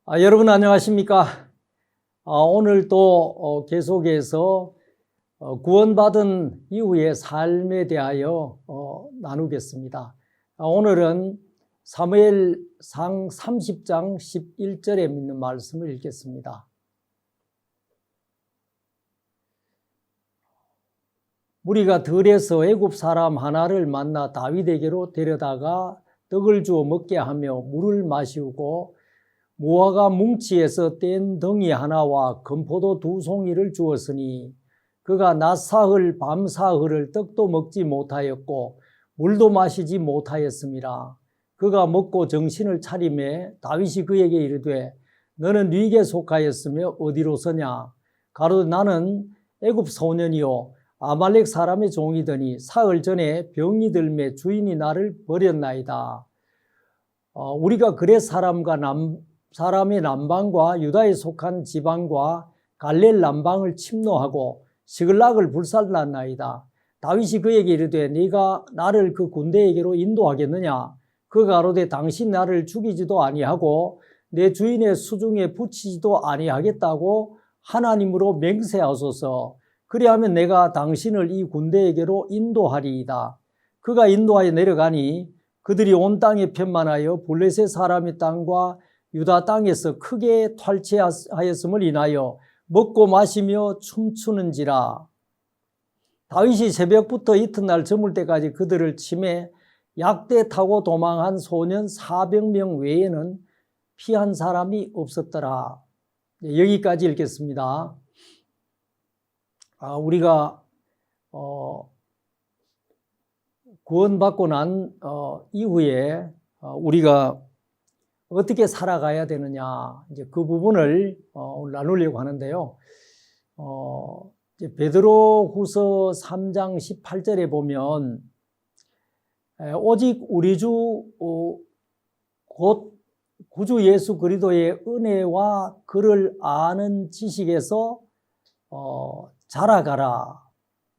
여러분 안녕하십니까? 오늘 또 계속해서 구원받은 이후의 삶에 대하여 나누겠습니다. 오늘은 사무엘상 30장 11절에 있는 말씀을 읽겠습니다. 무리가 들에서 애굽 사람 하나를 만나 다윗에게로 데려다가 떡을 주어 먹게 하며 물을 마시우고 무화과 뭉치에서 뗀 덩이 하나와 건포도 2송이를 주었으니 그가 낮 사흘 밤 사흘을 떡도 먹지 못하였고 물도 마시지 못하였습니다. 그가 먹고 정신을 차리매 다윗이 그에게 이르되 너는 누구에게 속하였으며 어디로 서냐? 가로되 나는 애굽 소년이요 아말렉 사람의 종이더니 사흘 전에 병이 들매 주인이 나를 버렸나이다. 우리가 그렛 사람의 남방과 유다에 속한 지방과 갈렙 남방을 침노하고 시글락을 불살랐나이다. 다윗이 그에게 이르되 네가 나를 그 군대에게로 인도하겠느냐? 그가 가로되 당신 나를 죽이지도 아니하고 내 주인의 수중에 붙이지도 아니하겠다고 하나님으로 맹세하소서. 그리하면 내가 당신을 이 군대에게로 인도하리이다. 그가 인도하여 내려가니 그들이 온 땅에 편만하여 블레셋 사람의 땅과 유다 땅에서 크게 탈취하였음을 인하여 먹고 마시며 춤추는지라. 다윗이 새벽부터 이튿날 저물 때까지 그들을 치매 약대 타고 도망한 소년 400명 외에는 피한 사람이 없었더라. 여기까지 읽겠습니다. 우리가 구원받고 난 이후에 우리가 어떻게 살아가야 되느냐, 이제 그 부분을 나누려고 하는데요. 이제 베드로후서 3장 18절에 보면 오직 우리 주 곧 구주 예수 그리스도의 은혜와 그를 아는 지식에서 자라가라.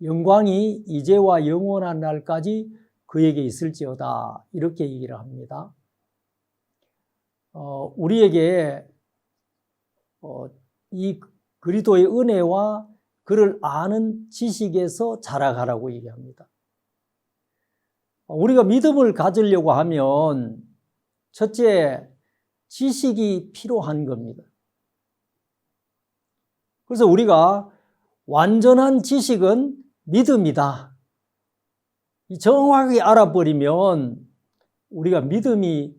영광이 이제와 영원한 날까지 그에게 있을지어다. 이렇게 얘기를 합니다. 우리에게 이 그리스도의 은혜와 그를 아는 지식에서 자라가라고 얘기합니다. 우리가 믿음을 가지려고 하면 첫째, 지식이 필요한 겁니다. 그래서 우리가 완전한 지식은 믿음이다. 정확하게 알아버리면 우리가 믿음이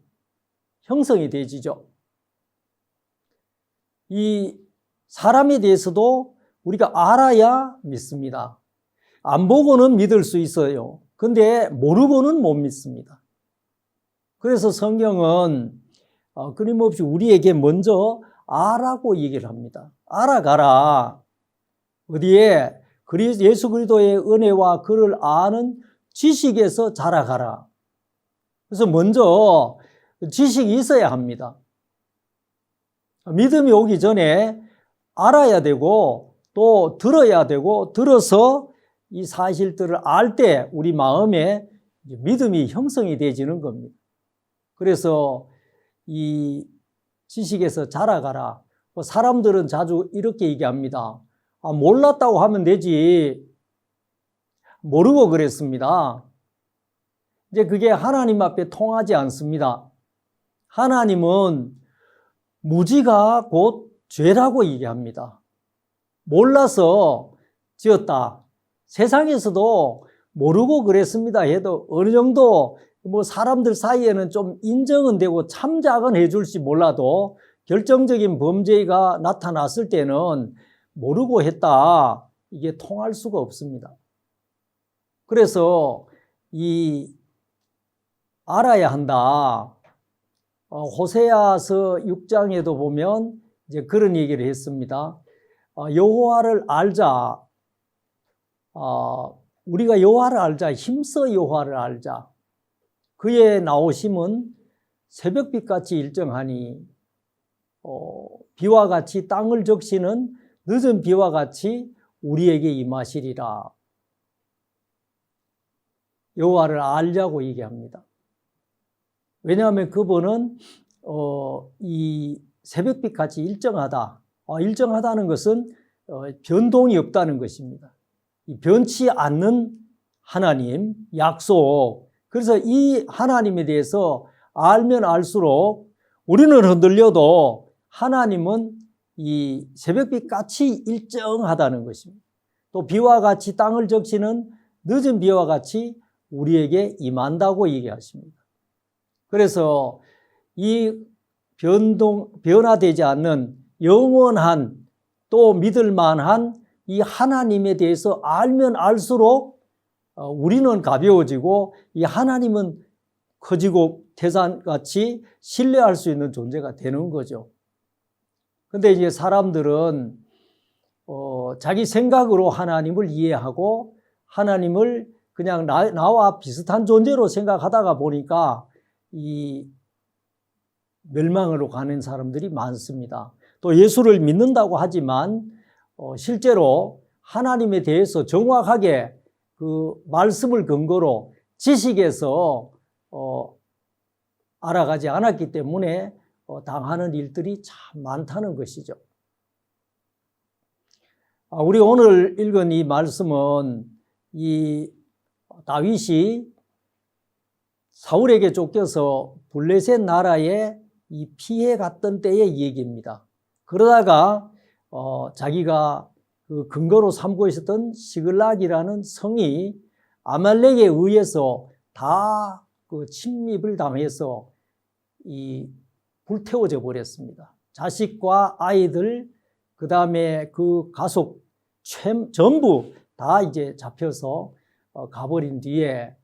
형성이 되지죠. 이 사람에 대해서도 우리가 알아야 믿습니다. 안 보고는 믿을 수 있어요. 근데 모르고는 못 믿습니다. 그래서 성경은 끊임없이 우리에게 먼저 알라고 얘기를 합니다. 알아가라. 어디에? 예수 그리스도의 은혜와 그를 아는 지식에서 자라가라. 그래서 먼저 지식이 있어야 합니다. 믿음이 오기 전에 알아야 되고 또 들어야 되고 들어서 이 사실들을 알 때 우리 마음에 믿음이 형성이 되어지는 겁니다. 그래서 이 지식에서 자라가라. 사람들은 자주 이렇게 얘기합니다. 몰랐다고 하면 되지. 모르고 그랬습니다. 이제 그게 하나님 앞에 통하지 않습니다. 하나님은 무지가 곧 죄라고 얘기합니다. 몰라서 지었다. 세상에서도 모르고 그랬습니다 해도 어느 정도 사람들 사이에는 좀 인정은 되고 참작은 해줄지 몰라도 결정적인 범죄가 나타났을 때는 모르고 했다. 이게 통할 수가 없습니다. 그래서 알아야 한다. 호세아서 6장에도 보면 이제 그런 얘기를 했습니다. 여호와를 알자. 우리가 여호와를 알자. 힘써 여호와를 알자. 그의 나오심은 새벽빛같이 일정하니 비와 같이 땅을 적시는 늦은 비와 같이 우리에게 임하시리라. 여호와를 알자고 얘기합니다. 왜냐하면 그분은 이 새벽빛 같이 일정하다. 일정하다는 것은 변동이 없다는 것입니다. 이 변치 않는 하나님, 약속. 그래서 이 하나님에 대해서 알면 알수록 우리는 흔들려도 하나님은 이 새벽빛 같이 일정하다는 것입니다. 또 비와 같이 땅을 적시는 늦은 비와 같이 우리에게 임한다고 얘기하십니다. 그래서 이 변화되지 않는 영원한 또 믿을 만한 이 하나님에 대해서 알면 알수록 우리는 가벼워지고 이 하나님은 커지고 태산같이 신뢰할 수 있는 존재가 되는 거죠. 근데 이제 사람들은 자기 생각으로 하나님을 이해하고 하나님을 그냥 나와 비슷한 존재로 생각하다가 보니까 이 멸망으로 가는 사람들이 많습니다. 또 예수를 믿는다고 하지만 실제로 하나님에 대해서 정확하게 그 말씀을 근거로 지식에서 알아가지 않았기 때문에 당하는 일들이 참 많다는 것이죠. 우리 오늘 읽은 이 말씀은 이 다윗이 사울에게 쫓겨서 블레셋 나라에 이 피해 갔던 때의 얘기입니다. 그러다가 자기가 그 근거로 삼고 있었던 시글락이라는 성이 아말렉에 의해서 다 그 침입을 당해서 이 불태워져 버렸습니다. 자식과 아이들, 그 다음에 그 가족 전부 다 이제 잡혀서 가버린 뒤에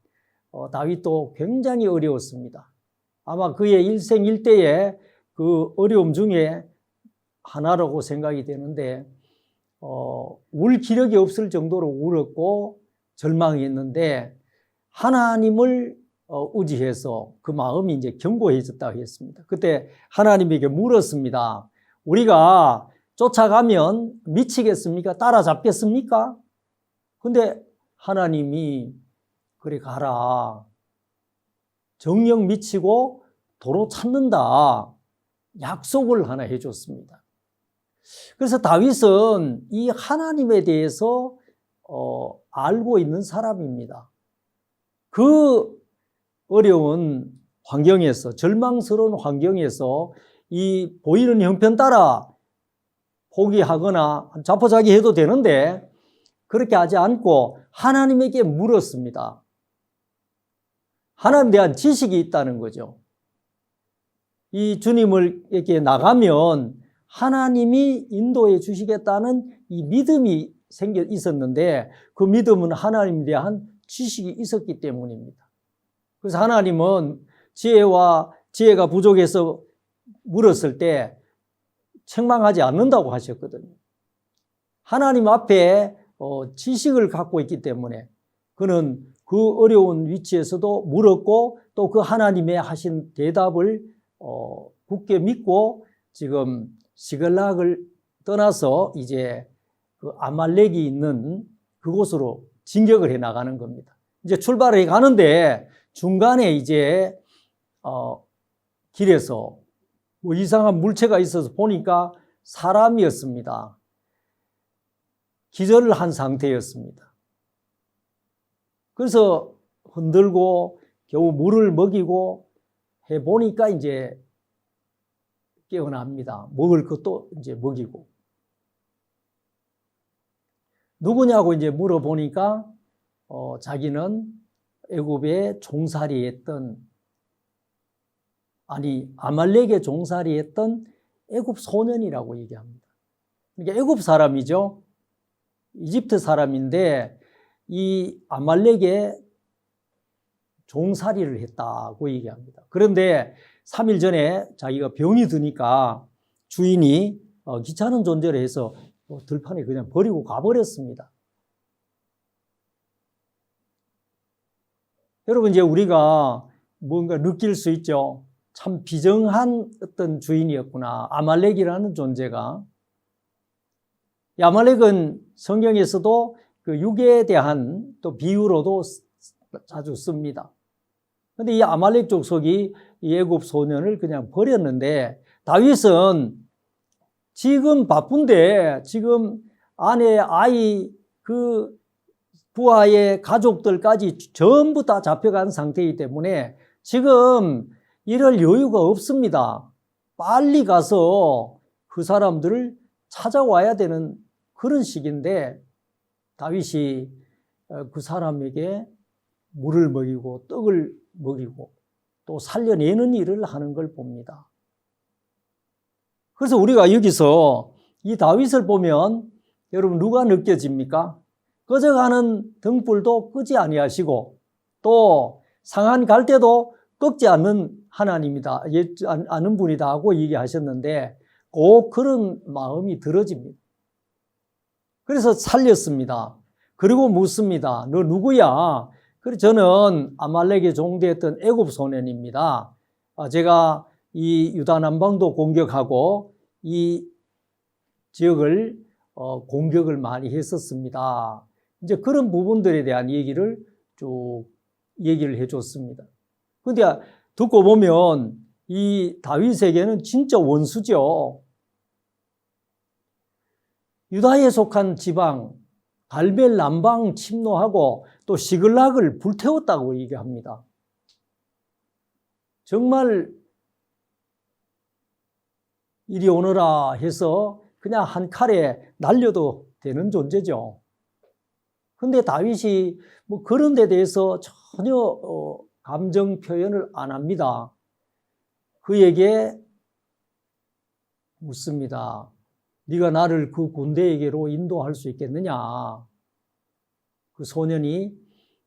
다윗도 굉장히 어려웠습니다. 아마 그의 일생일대의 그 어려움 중에 하나라고 생각이 되는데 울 기력이 없을 정도로 울었고 절망했는데 하나님을 의지해서 그 마음이 이제 견고해졌다고 했습니다. 그때 하나님에게 물었습니다. 우리가 쫓아가면 미치겠습니까? 따라잡겠습니까? 근데 하나님이 그래 가라. 정령 미치고 도로 찾는다. 약속을 하나 해줬습니다. 그래서 다윗은 이 하나님에 대해서 알고 있는 사람입니다. 그 어려운 환경에서, 절망스러운 환경에서 이 보이는 형편 따라 포기하거나 자포자기해도 되는데 그렇게 하지 않고 하나님에게 물었습니다. 하나님에 대한 지식이 있다는 거죠. 이 주님에게 나가면 하나님이 인도해 주시겠다는 이 믿음이 생겨 있었는데 그 믿음은 하나님에 대한 지식이 있었기 때문입니다. 그래서 하나님은 지혜가 부족해서 물었을 때 책망하지 않는다고 하셨거든요. 하나님 앞에 지식을 갖고 있기 때문에 그는 그 어려운 위치에서도 물었고 또 그 하나님의 하신 대답을 굳게 믿고 지금 시글락을 떠나서 이제 그 아말렉이 있는 그곳으로 진격을 해 나가는 겁니다. 이제 출발해 가는데 중간에 이제 길에서 뭐 이상한 물체가 있어서 보니까 사람이었습니다. 기절을 한 상태였습니다. 그래서 흔들고 겨우 물을 먹이고 해 보니까 이제 깨어납니다. 먹을 것도 이제 먹이고. 누구냐고 이제 물어보니까 자기는 애굽에 종살이했던 아말렉에 종살이했던 애굽 소년이라고 얘기합니다. 그러니까 애굽 사람이죠. 이집트 사람인데 이 아말렉에 종살이를 했다고 얘기합니다. 그런데 3일 전에 자기가 병이 드니까 주인이 귀찮은 존재를 해서 들판에 그냥 버리고 가버렸습니다. 여러분, 이제 우리가 뭔가 느낄 수 있죠. 참 비정한 어떤 주인이었구나. 아말렉이라는 존재가. 이 아말렉은 성경에서도 그 육에 대한 또 비유로도 자주 씁니다. 그런데 이 아말렉 족속이 이 애굽 소년을 그냥 버렸는데 다윗은 지금 바쁜데 지금 아내, 아이, 그 부하의 가족들까지 전부 다 잡혀간 상태이기 때문에 지금 이럴 여유가 없습니다. 빨리 가서 그 사람들을 찾아와야 되는 그런 시기인데 다윗이 그 사람에게 물을 먹이고 떡을 먹이고 또 살려내는 일을 하는 걸 봅니다. 그래서 우리가 여기서 이 다윗을 보면 여러분 누가 느껴집니까? 꺼져가는 등불도 끄지 아니하시고 또 상한 갈대도 꺾지 않는 하나님이다, 않는 분이다 하고 얘기하셨는데 꼭 그런 마음이 들어집니다. 그래서 살렸습니다. 그리고 묻습니다. 너 누구야? 그래서 저는 아말렉에 종되었던 애굽 소년입니다. 제가 이 유다 남방도 공격하고 이 지역을 공격을 많이 했었습니다. 이제 그런 부분들에 대한 얘기를 쭉 얘기를 해줬습니다. 근데 듣고 보면 이 다윗에게는 진짜 원수죠. 유다에 속한 지방 갈멜 남방 침노하고 또 시글락을 불태웠다고 얘기합니다. 정말 이리 오너라 해서 그냥 한 칼에 날려도 되는 존재죠. 근데 다윗이 뭐 그런 데 대해서 전혀 감정 표현을 안 합니다. 그에게 묻습니다. 네가 나를 그 군대에게로 인도할 수 있겠느냐? 그 소년이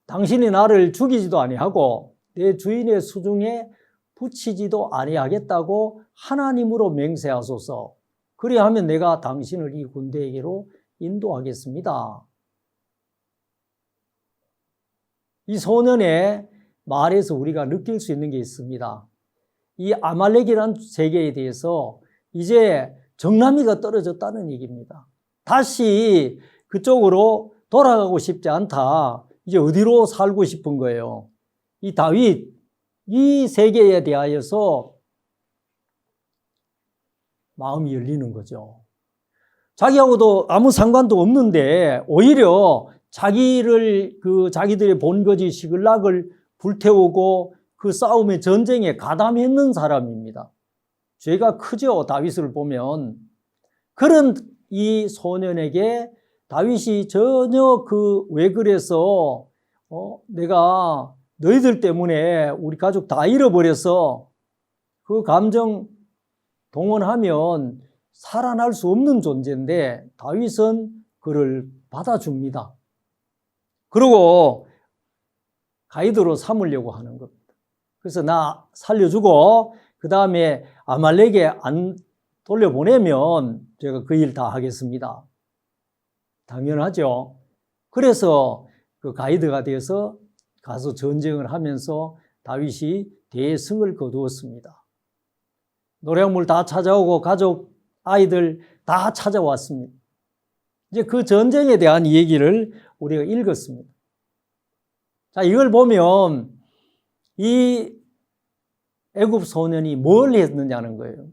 당신이 나를 죽이지도 아니하고 내 주인의 수중에 붙이지도 아니하겠다고 하나님으로 맹세하소서. 그리하면 내가 당신을 이 군대에게로 인도하겠습니다. 이 소년의 말에서 우리가 느낄 수 있는 게 있습니다. 이 아말렉이라는 세계에 대해서 이제 정남이가 떨어졌다는 얘기입니다. 다시 그쪽으로 돌아가고 싶지 않다. 이제 어디로 살고 싶은 거예요. 이 다윗, 이 세계에 대하여서 마음이 열리는 거죠. 자기하고도 아무 상관도 없는데 오히려 자기들의 본거지 시글락을 불태우고 그 싸움의 전쟁에 가담했는 사람입니다. 죄가 크죠, 다윗을 보면. 그런 이 소년에게 다윗이 전혀 왜 그래서 내가 너희들 때문에 우리 가족 다 잃어버려서 그 감정 동원하면 살아날 수 없는 존재인데 다윗은 그를 받아줍니다. 그리고 가이드로 삼으려고 하는 겁니다. 그래서 나 살려주고 그 다음에 아말렉에 안 돌려보내면 제가 그 일 다 하겠습니다. 당연하죠. 그래서 그 가이드가 돼서 가서 전쟁을 하면서 다윗이 대승을 거두었습니다. 노략물 다 찾아오고 가족, 아이들 다 찾아왔습니다. 이제 그 전쟁에 대한 얘기를 우리가 읽었습니다. 자, 이걸 보면 이 애굽 소년이 뭘 했느냐는 거예요.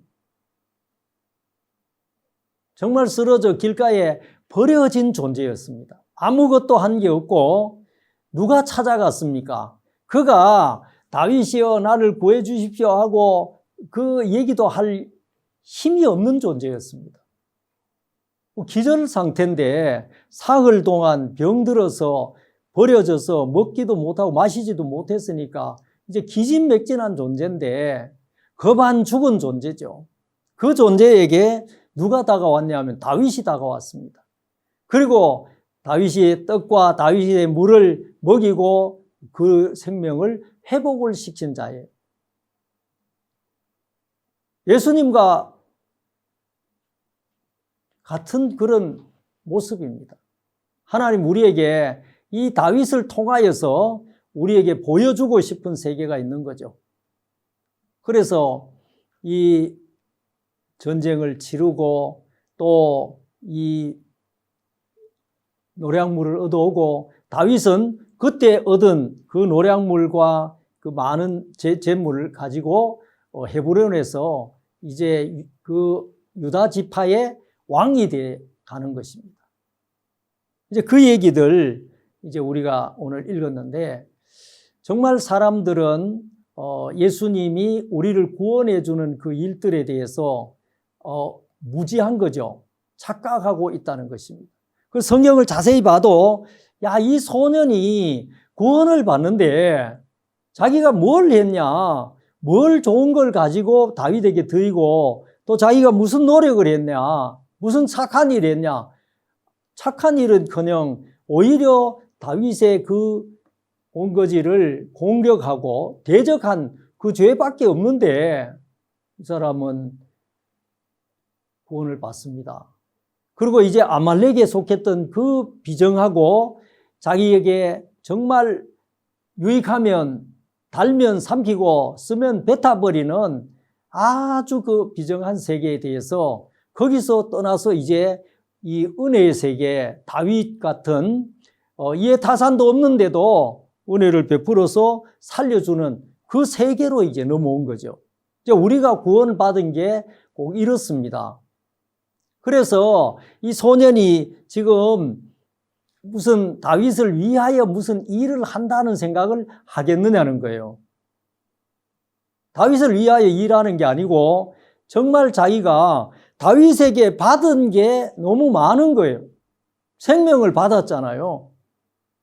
정말 쓰러져 길가에 버려진 존재였습니다. 아무것도 한 게 없고 누가 찾아갔습니까? 그가 다윗이여 나를 구해 주십시오 하고 그 얘기도 할 힘이 없는 존재였습니다. 기절 상태인데 사흘 동안 병들어서 버려져서 먹기도 못하고 마시지도 못했으니까 이제 기진맥진한 존재인데 겁안 죽은 존재죠. 그 존재에게 누가 다가왔냐면 다윗이 다가왔습니다. 그리고 다윗이 떡과 다윗의 물을 먹이고 그 생명을 회복을 시킨 자예요. 예수님과 같은 그런 모습입니다. 하나님 우리에게 이 다윗을 통하여서 우리에게 보여주고 싶은 세계가 있는 거죠. 그래서 이 전쟁을 치르고 또 이 노략물을 얻어오고 다윗은 그때 얻은 그 노략물과 그 많은 재물을 가지고 헤브론에서 이제 그 유다 지파의 왕이 돼 가는 것입니다. 이제 그 얘기들 이제 우리가 오늘 읽었는데 정말 사람들은 예수님이 우리를 구원해 주는 그 일들에 대해서 무지한 거죠. 착각하고 있다는 것입니다. 그 성경을 자세히 봐도 야, 이 소년이 구원을 받는데 자기가 뭘 했냐, 뭘 좋은 걸 가지고 다윗에게 드리고 또 자기가 무슨 노력을 했냐, 무슨 착한 일을 했냐. 착한 일은커녕 오히려 다윗의 그 본거지를 공격하고 대적한 그 죄밖에 없는데 이 사람은 구원을 받습니다. 그리고 이제 아말렉에 속했던 그 비정하고 자기에게 정말 유익하면 달면 삼키고 쓰면 뱉어버리는 아주 그 비정한 세계에 대해서 거기서 떠나서 이제 이 은혜의 세계, 다윗 같은 이해 타산도 없는데도 은혜를 베풀어서 살려주는 그 세계로 이제 넘어온 거죠. 이제 우리가 구원받은 게 꼭 이렇습니다. 그래서 이 소년이 지금 무슨 다윗을 위하여 무슨 일을 한다는 생각을 하겠느냐는 거예요. 다윗을 위하여 일하는 게 아니고 정말 자기가 다윗에게 받은 게 너무 많은 거예요. 생명을 받았잖아요.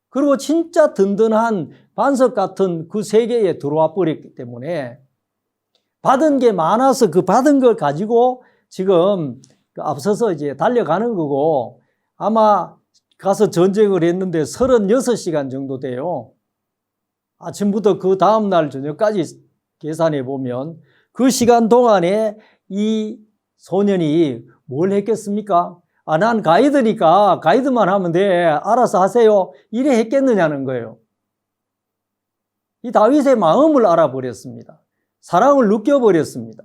그리고 진짜 든든한 반석 같은 그 세계에 들어와 버렸기 때문에 받은 게 많아서 그 받은 걸 가지고 지금 앞서서 이제 달려가는 거고 아마 가서 전쟁을 했는데 36시간 정도 돼요. 아침부터 그 다음날 저녁까지 계산해 보면 그 시간 동안에 이 소년이 뭘 했겠습니까? 난 가이드니까 가이드만 하면 돼. 알아서 하세요. 이래 했겠느냐는 거예요. 이 다윗의 마음을 알아버렸습니다. 사랑을 느껴버렸습니다.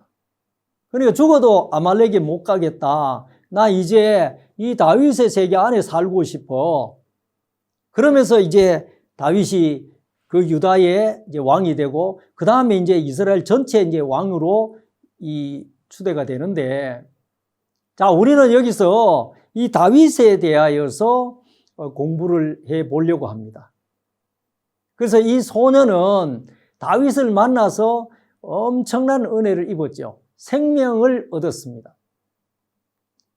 그러니까 죽어도 아말렉에 못 가겠다. 나 이제 이 다윗의 세계 안에 살고 싶어. 그러면서 이제 다윗이 그 유다의 이제 왕이 되고 그 다음에 이제 이스라엘 전체 이제 왕으로 이 추대가 되는데 자, 우리는 여기서 이 다윗에 대하여서 공부를 해 보려고 합니다. 그래서 이 소년은 다윗을 만나서 엄청난 은혜를 입었죠. 생명을 얻었습니다.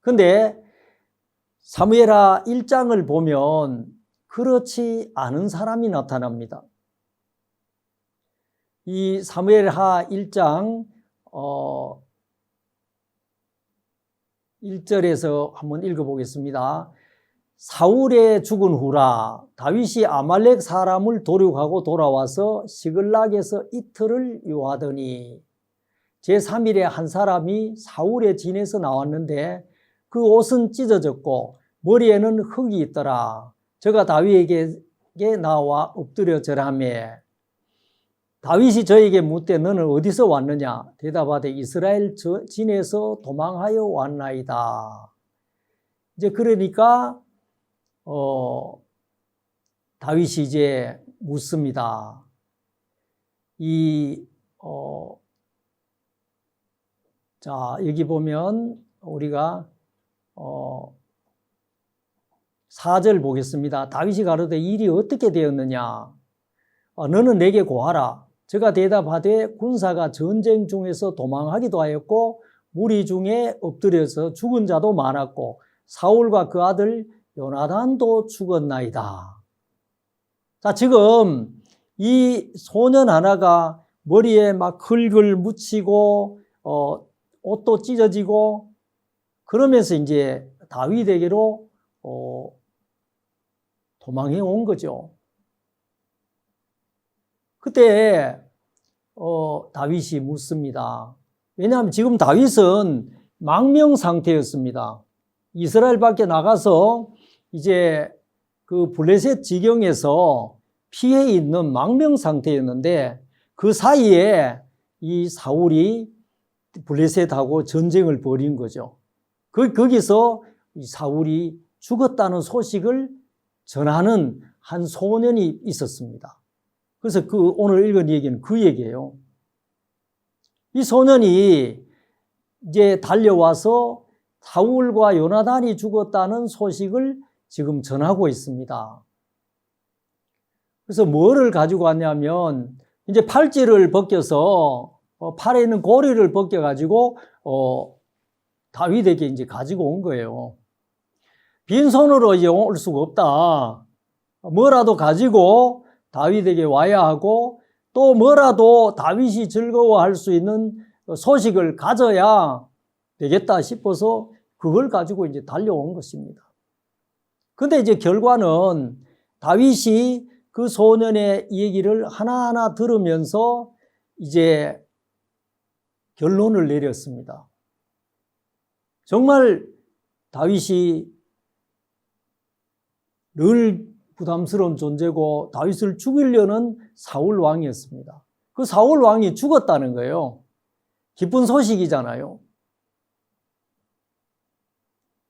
근데 사무엘하 1장을 보면 그렇지 않은 사람이 나타납니다. 이 사무엘하 1장 1절에서 한번 읽어보겠습니다. 사울의 죽은 후라 다윗이 아말렉 사람을 도륙하고 돌아와서 시글락에서 이틀을 요하더니 제3일에 한 사람이 사울의 진에서 나왔는데 그 옷은 찢어졌고 머리에는 흙이 있더라. 저가 다윗에게 나와 엎드려 절하매 다윗이 저에게 묻되 너는 어디서 왔느냐? 대답하되 이스라엘 진에서 도망하여 왔나이다. 이제 그러니까 다윗이 이제 묻습니다. 자, 여기 보면 우리가 4절 보겠습니다. 다윗이 가로되 일이 어떻게 되었느냐? 너는 내게 고하라. 저가 대답하되 군사가 전쟁 중에서 도망하기도 하였고 무리 중에 엎드려서 죽은 자도 많았고 사울과 그 아들 요나단도 죽었나이다. 자, 지금 이 소년 하나가 머리에 막 흙을 묻히고 옷도 찢어지고 그러면서 이제 다윗에게로 도망해 온 거죠. 그때 다윗이 묻습니다. 왜냐하면 지금 다윗은 망명 상태였습니다. 이스라엘 밖에 나가서 이제 그 블레셋 지경에서 피해 있는 망명 상태였는데 그 사이에 이 사울이 블레셋하고 전쟁을 벌인 거죠. 거기서 이 사울이 죽었다는 소식을 전하는 한 소년이 있었습니다. 그래서 오늘 읽은 얘기는 그 얘기예요. 이 소년이 이제 달려와서 사울과 요나단이 죽었다는 소식을 지금 전하고 있습니다. 그래서 뭐를 가지고 왔냐면 이제 팔찌를 벗겨서 팔에 있는 고리를 벗겨가지고 다윗에게 이제 가지고 온 거예요. 빈손으로 이제 올 수가 없다. 뭐라도 가지고 다윗에게 와야 하고 또 뭐라도 다윗이 즐거워할 수 있는 소식을 가져야 되겠다 싶어서 그걸 가지고 이제 달려온 것입니다. 근데 이제 결과는 다윗이 그 소년의 얘기를 하나하나 들으면서 이제 결론을 내렸습니다. 정말 다윗이 늘 부담스러운 존재고 다윗을 죽이려는 사울 왕이었습니다. 그 사울 왕이 죽었다는 거예요. 기쁜 소식이잖아요.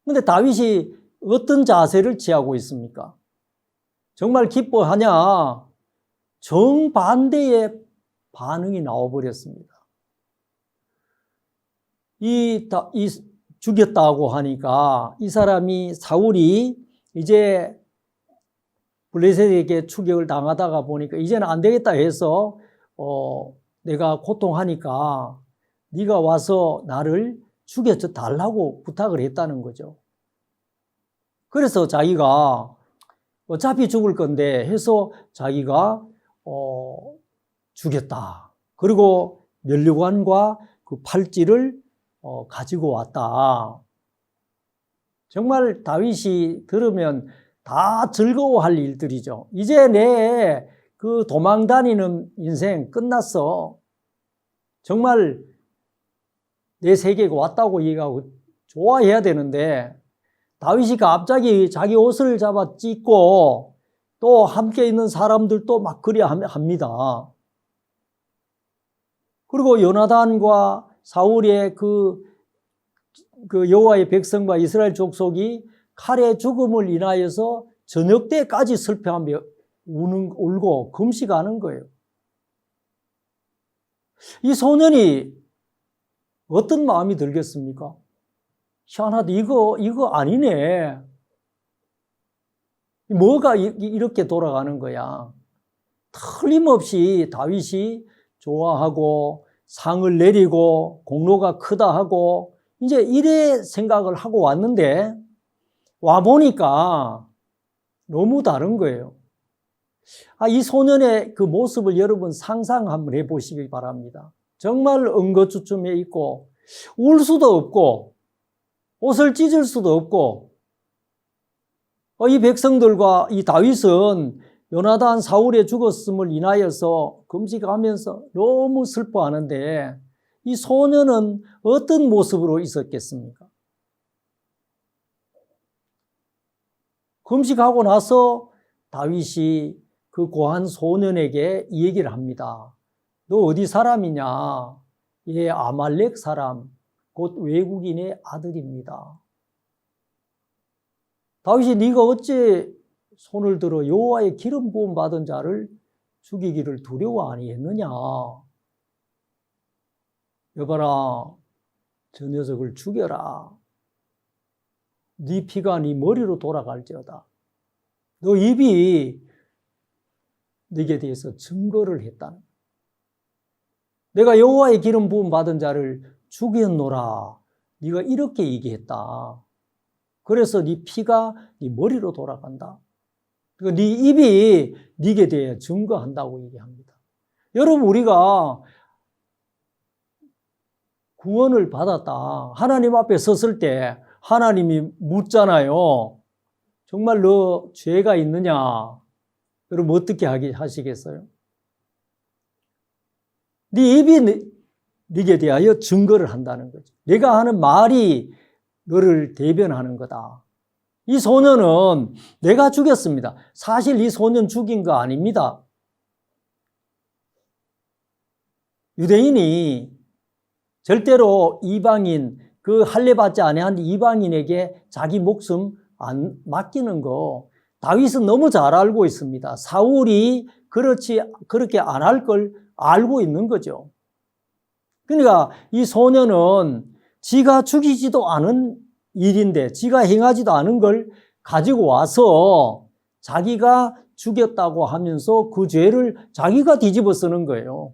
근데 다윗이 어떤 자세를 취하고 있습니까? 정말 기뻐하냐? 정반대의 반응이 나와버렸습니다. 이 죽였다고 하니까 이 사람이 사울이 이제 블레셋에게 추격을 당하다가 보니까 이제는 안 되겠다 해서 내가 고통하니까 네가 와서 나를 죽여 달라고 부탁을 했다는 거죠. 그래서 자기가 어차피 죽을 건데 해서 자기가 죽였다. 그리고 면류관과 그 팔찌를 가지고 왔다. 정말 다윗이 들으면 다 즐거워할 일들이죠. 이제 내 그 도망 다니는 인생 끝났어. 정말 내 세계가 왔다고 얘기하고 좋아해야 되는데 다윗이 갑자기 자기 옷을 잡아 찢고 또 함께 있는 사람들도 막 그래 합니다. 그리고 요나단과 사울의 그 여호와의 백성과 이스라엘 족속이 칼의 죽음을 인하여서 저녁 때까지 슬퍼하며 울고 금식하는 거예요. 이 소년이 어떤 마음이 들겠습니까? 희한하다. 이거 아니네. 뭐가 이렇게 돌아가는 거야? 틀림없이 다윗이 좋아하고 상을 내리고 공로가 크다 하고 이제 이래 생각을 하고 왔는데 와보니까 너무 다른 거예요. 이 소년의 그 모습을 여러분 상상 한번 해보시기 바랍니다. 정말 응거추춤해 있고 울 수도 없고 옷을 찢을 수도 없고 이 백성들과 이 다윗은 요나단 사울의 죽었음을 인하여서 금식하면서 너무 슬퍼하는데 이 소년은 어떤 모습으로 있었겠습니까? 금식하고 나서 다윗이 그 고한 소년에게 이 얘기를 합니다. 너 어디 사람이냐? 예, 아말렉 사람, 곧 외국인의 아들입니다. 다윗이 네가 어째 손을 들어 여호와의 기름 부음 받은 자를 죽이기를 두려워 아니했느냐? 여봐라, 저 녀석을 죽여라. 네 피가 네 머리로 돌아갈지어다. 너 입이 네게 대해서 증거를 했다는. 내가 여호와의 기름 부음 받은 자를 죽였노라. 네가 이렇게 얘기했다. 그래서 네 피가 네 머리로 돌아간다. 그러니까 네 입이 네게 대해 증거한다고 얘기합니다. 여러분, 우리가 구원을 받았다. 하나님 앞에 섰을 때 하나님이 묻잖아요. 정말 너 죄가 있느냐? 여러분 어떻게 하시겠어요? 네 입이 네게 대하여 증거를 한다는 거죠. 내가 하는 말이 너를 대변하는 거다. 이 소년은 내가 죽였습니다. 사실 이 소년 죽인 거 아닙니다. 유대인이 절대로 이방인, 그 할례받지 아니한 이방인에게 자기 목숨 안 맡기는 거 다윗은 너무 잘 알고 있습니다. 사울이 그렇게 안 할 걸 알고 있는 거죠. 그러니까 이 소년은 지가 죽이지도 않은 일인데, 지가 행하지도 않은 걸 가지고 와서 자기가 죽였다고 하면서 그 죄를 자기가 뒤집어 쓰는 거예요.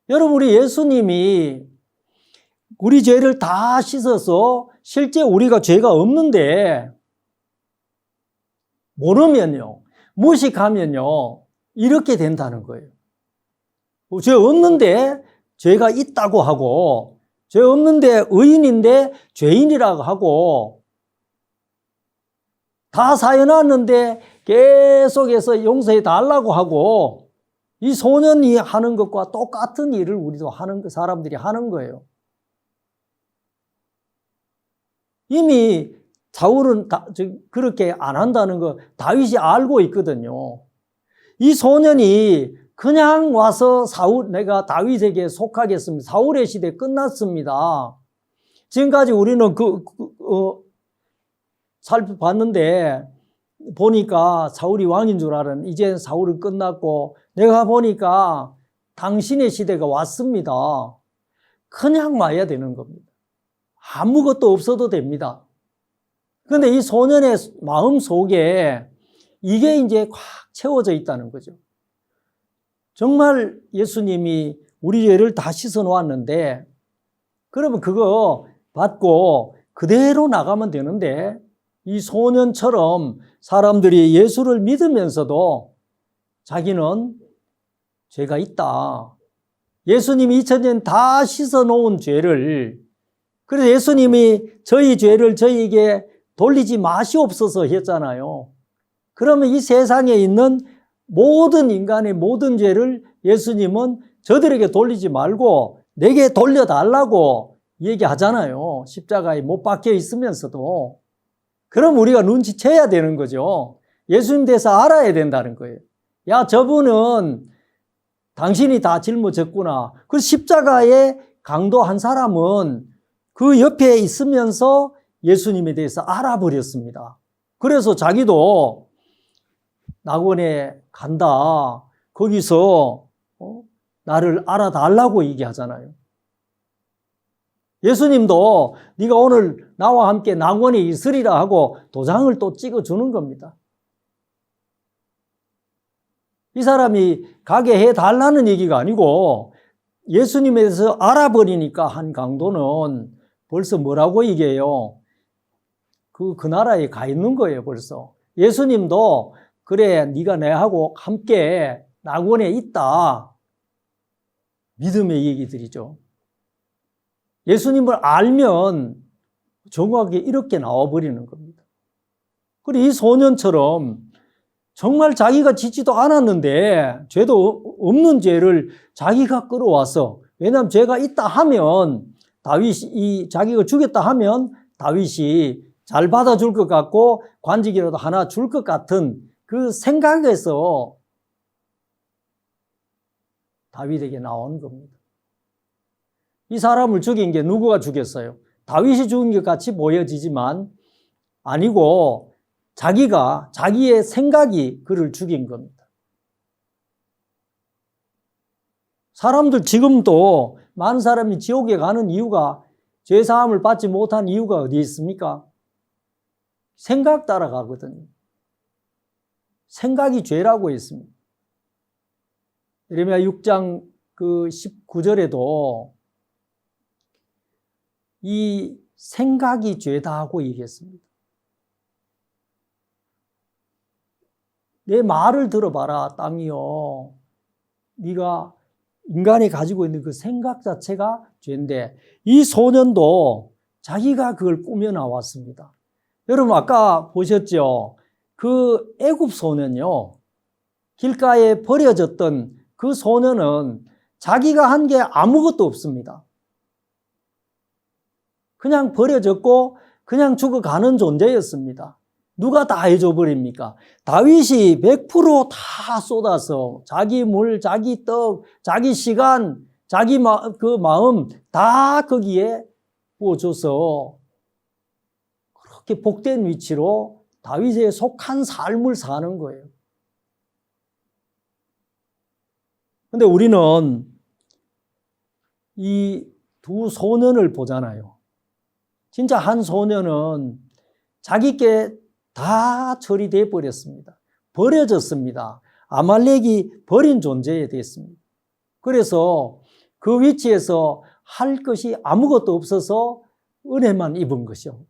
여러분, 우리 예수님이 우리 죄를 다 씻어서 실제 우리가 죄가 없는데 모르면요, 무식하면요, 이렇게 된다는 거예요. 죄 없는데 죄가 있다고 하고, 죄 없는데 의인인데 죄인이라고 하고, 다 사해놨는데 계속해서 용서해 달라고 하고, 이 소년이 하는 것과 똑같은 일을 우리도 하는, 사람들이 하는 거예요. 이미 사울은 그렇게 안 한다는 거 다윗이 알고 있거든요. 이 소년이 그냥 와서 내가 다윗에게 속하겠습니다. 사울의 시대 끝났습니다. 지금까지 우리는 살펴봤는데 보니까 사울이 왕인 줄 알았는데 이제 사울은 끝났고, 내가 보니까 당신의 시대가 왔습니다. 그냥 와야 되는 겁니다. 아무것도 없어도 됩니다. 그런데 이 소년의 마음 속에 이게 이제 꽉 채워져 있다는 거죠. 정말 예수님이 우리 죄를 다 씻어 놓았는데, 그러면 그거 받고 그대로 나가면 되는데, 이 소년처럼 사람들이 예수를 믿으면서도 자기는 죄가 있다. 예수님이 2000년 다 씻어 놓은 죄를, 그래서 예수님이 저희 죄를 저희에게 돌리지 마시옵소서 했잖아요. 그러면 이 세상에 있는 모든 인간의 모든 죄를 예수님은 저들에게 돌리지 말고 내게 돌려달라고 얘기하잖아요. 십자가에 못 박혀 있으면서도. 그럼 우리가 눈치채야 되는 거죠. 예수님 대해서 알아야 된다는 거예요. 야, 저분은 당신이 다 짊어졌구나. 그 십자가에 강도한 사람은 그 옆에 있으면서 예수님에 대해서 알아버렸습니다. 그래서 자기도 낙원에 간다. 거기서 나를 알아달라고 얘기하잖아요. 예수님도 네가 오늘 나와 함께 낙원에 있으리라 하고 도장을 또 찍어주는 겁니다. 이 사람이 가게 해달라는 얘기가 아니고 예수님에 대해서 알아버리니까 한 강도는 벌써 뭐라고 얘기해요? 그 나라에 가 있는 거예요, 벌써. 예수님도 그래, 네가 내하고 함께 낙원에 있다. 믿음의 얘기들이죠. 예수님을 알면 정확하게 이렇게 나와버리는 겁니다. 그리고 이 소년처럼 정말 자기가 짓지도 않았는데 죄도 없는 죄를 자기가 끌어와서, 왜냐하면 죄가 있다 하면 다윗이, 자기가 죽였다 하면 다윗이 잘 받아줄 것 같고 관직이라도 하나 줄 것 같은 그 생각에서 다윗에게 나온 겁니다. 이 사람을 죽인 게 누구가 죽였어요? 다윗이 죽인 것 같이 보여지지만 아니고 자기의 생각이 그를 죽인 겁니다. 사람들 지금도 많은 사람이 지옥에 가는 이유가, 죄사함을 받지 못한 이유가 어디에 있습니까? 생각 따라가거든요. 생각이 죄라고 했습니다. 예레미야 6장 그 19절에도 이 생각이 죄다 하고 얘기했습니다. 내 말을 들어봐라, 땅이요. 네가 인간이 가지고 있는 그 생각 자체가 죄인데, 이 소년도 자기가 그걸 꾸며 나왔습니다. 여러분 아까 보셨죠? 그 애굽 소년요, 길가에 버려졌던 그 소년은 자기가 한 게 아무것도 없습니다. 그냥 버려졌고 그냥 죽어가는 존재였습니다. 누가 다 해줘 버립니까? 다윗이 100% 쏟아서 자기 물, 자기 떡, 자기 시간, 자기 그 마음 다 거기에 부어줘서 그렇게 복된 위치로 다윗에 속한 삶을 사는 거예요. 근데 우리는 이 두 소년을 보잖아요. 진짜 한 소년은 자기께 다 처리돼 버렸습니다. 버려졌습니다. 아말렉이 버린 존재에 됐습니다. 그래서 그 위치에서 할 것이 아무것도 없어서 은혜만 입은 것이요.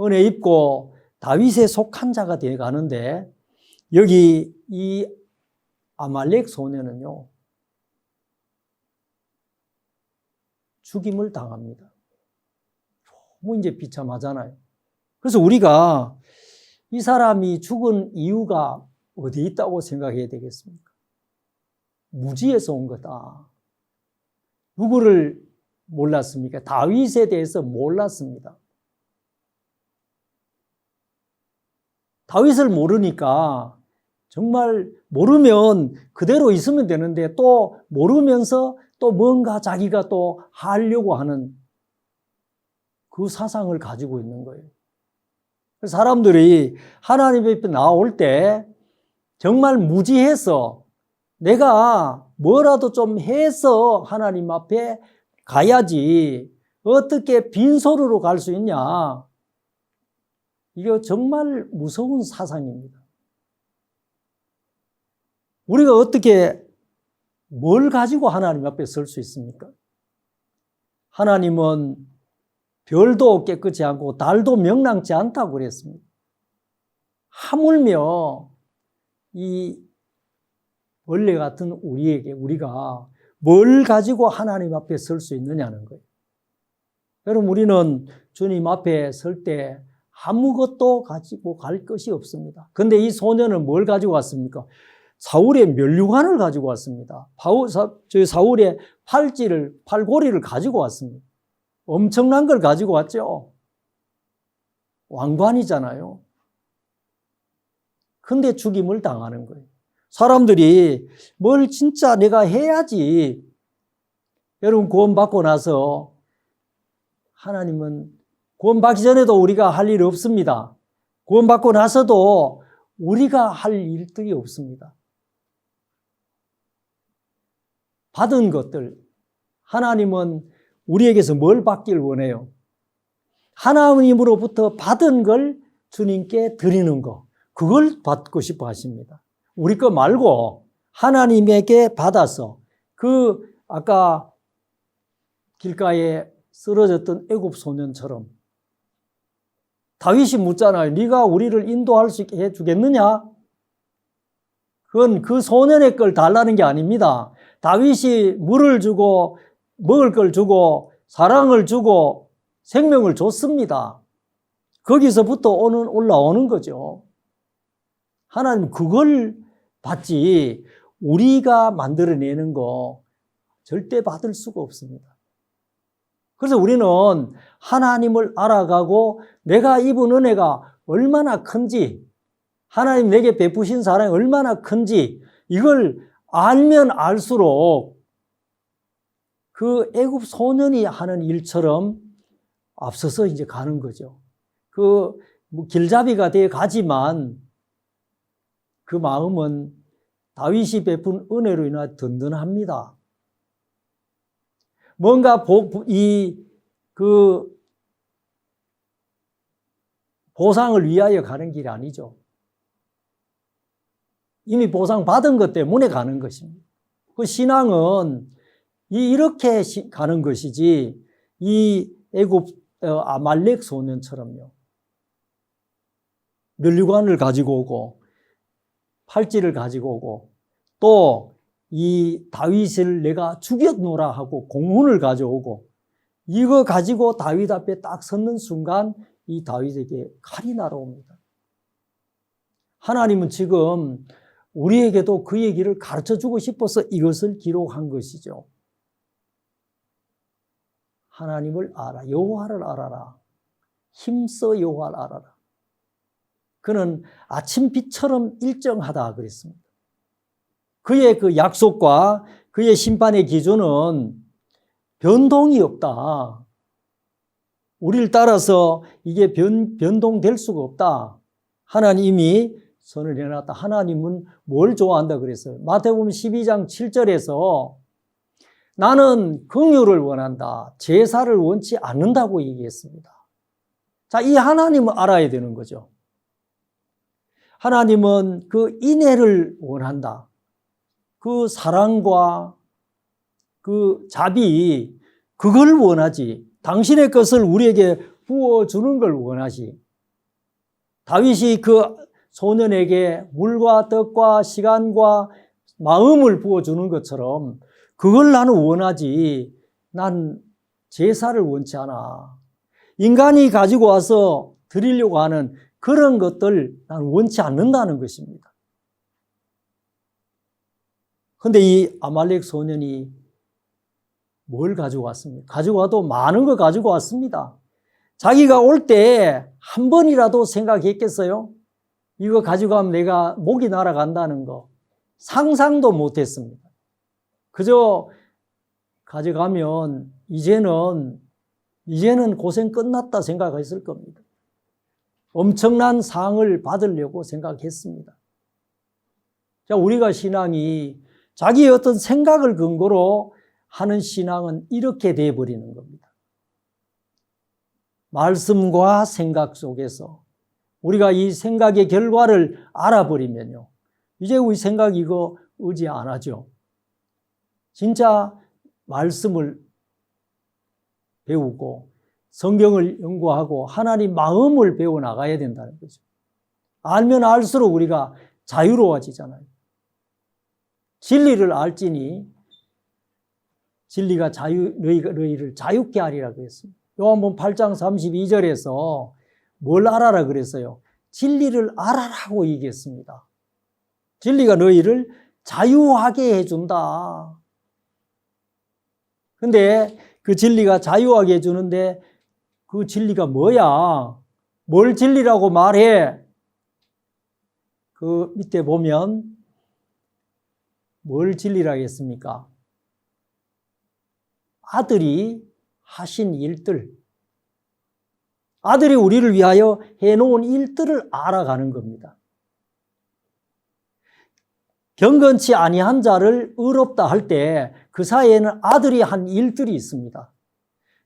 은혜 입고 다윗에 속한 자가 되어 가는데 여기 이 아말렉 소년은요, 죽임을 당합니다. 너무 이제 비참하잖아요. 그래서 우리가 이 사람이 죽은 이유가 어디 있다고 생각해야 되겠습니까? 무지에서 온 거다. 누구를 몰랐습니까? 다윗에 대해서 몰랐습니다. 다윗을 모르니까 정말 모르면 그대로 있으면 되는데 또 모르면서 또 뭔가 자기가 또 하려고 하는 그 사상을 가지고 있는 거예요. 사람들이 하나님 앞에 나올 때 정말 무지해서 내가 뭐라도 좀 해서 하나님 앞에 가야지 어떻게 빈소리로 갈 수 있냐. 이거 정말 무서운 사상입니다. 우리가 어떻게 뭘 가지고 하나님 앞에 설 수 있습니까? 하나님은 별도 깨끗이 않고 달도 명랑치 않다고 그랬습니다. 하물며 이 원래 같은 우리가 뭘 가지고 하나님 앞에 설 수 있느냐는 거예요. 여러분, 우리는 주님 앞에 설 때 아무것도 가지고 갈 것이 없습니다. 그런데 이 소년은 뭘 가지고 왔습니까? 사울의 면류관을 가지고 왔습니다. 사울의 팔고리를 가지고 왔습니다. 엄청난 걸 가지고 왔죠. 왕관이잖아요. 근데 죽임을 당하는 거예요. 사람들이 뭘 진짜 내가 해야지. 여러분, 구원받고 나서 하나님은 구원받기 전에도 우리가 할 일이 없습니다. 구원받고 나서도 우리가 할 일들이 없습니다. 받은 것들, 하나님은 우리에게서 뭘 받길 원해요? 하나님으로부터 받은 걸 주님께 드리는 거, 그걸 받고 싶어 하십니다. 우리 거 말고 하나님에게 받아서 아까 길가에 쓰러졌던 애굽 소년처럼 다윗이 묻잖아요. 네가 우리를 인도할 수 있게 해주겠느냐? 그건 그 소년의 걸 달라는 게 아닙니다. 다윗이 물을 주고 먹을 걸 주고 사랑을 주고 생명을 줬습니다. 거기서부터 올라오는 거죠. 하나님 그걸 받지 우리가 만들어내는 거 절대 받을 수가 없습니다. 그래서 우리는 하나님을 알아가고 내가 입은 은혜가 얼마나 큰지, 하나님 내게 베푸신 사랑이 얼마나 큰지 이걸 알면 알수록 그 애굽 소년이 하는 일처럼 앞서서 이제 가는 거죠. 길잡이가 되어 가지만 그 마음은 다윗이 베푼 은혜로 인하여 든든합니다. 뭔가 보상을 위하여 가는 길이 아니죠. 이미 보상 받은 것 때문에 가는 것입니다. 그 신앙은 이렇게 가는 것이지 이 애굽 아말렉 소년처럼요. 면류관을 가지고 오고 팔찌를 가지고 오고 또 이 다윗을 내가 죽였노라 하고 공훈을 가져오고 이거 가지고 다윗 앞에 딱 섰는 순간 이 다윗에게 칼이 날아옵니다. 하나님은 지금 우리에게도 그 얘기를 가르쳐주고 싶어서 이것을 기록한 것이죠. 하나님을 알아, 여호와를 알아라. 힘써 여호와를 알아라. 그는 아침빛처럼 일정하다 그랬습니다. 그의 그 약속과 그의 심판의 기준은 변동이 없다. 우리를 따라서 이게 변동될 수가 없다. 하나님이 선을 해놨다. 하나님은 뭘 좋아한다 그랬어요? 마태복음 12장 7절에서 나는 긍휼을 원한다. 제사를 원치 않는다고 얘기했습니다. 자, 이 하나님을 알아야 되는 거죠. 하나님은 그 인애를 원한다. 그 사랑과 그 자비, 그걸 원하지. 당신의 것을 우리에게 부어주는 걸 원하지. 다윗이 그 소년에게 물과 떡과 시간과 마음을 부어주는 것처럼 그걸 나는 원하지. 난 제사를 원치 않아. 인간이 가지고 와서 드리려고 하는 그런 것들 난 원치 않는다는 것입니다. 그런데 이 아말렉 소년이 뭘 가지고 왔습니까? 가지고 와도 많은 걸 가지고 왔습니다. 자기가 올 때 한 번이라도 생각했겠어요? 이거 가지고 가면 내가 목이 날아간다는 거 상상도 못했습니다. 그저 가져가면 이제는 고생 끝났다 생각했을 겁니다. 엄청난 상을 받으려고 생각했습니다. 자, 우리가 신앙이 자기의 어떤 생각을 근거로 하는 신앙은 이렇게 돼버리는 겁니다. 말씀과 생각 속에서 우리가 이 생각의 결과를 알아버리면요, 이제 우리 생각 이거 의지 안 하죠. 진짜 말씀을 배우고 성경을 연구하고 하나님 마음을 배워나가야 된다는 거죠. 알면 알수록 우리가 자유로워지잖아요. 진리를 알지니 진리가 너희를 자유케 하리라 그랬습니다. 요한복음 8장 32절에서 뭘 알아라 그랬어요? 진리를 알아라고 얘기했습니다. 진리가 너희를 자유하게 해준다. 근데 그 진리가 자유하게 해주는데 그 진리가 뭐야? 뭘 진리라고 말해? 그 밑에 보면 뭘 진리라고 했습니까? 아들이 하신 일들, 아들이 우리를 위하여 해놓은 일들을 알아가는 겁니다. 경건치 아니한 자를 의롭다 할 때 그 사이에는 아들이 한 일들이 있습니다.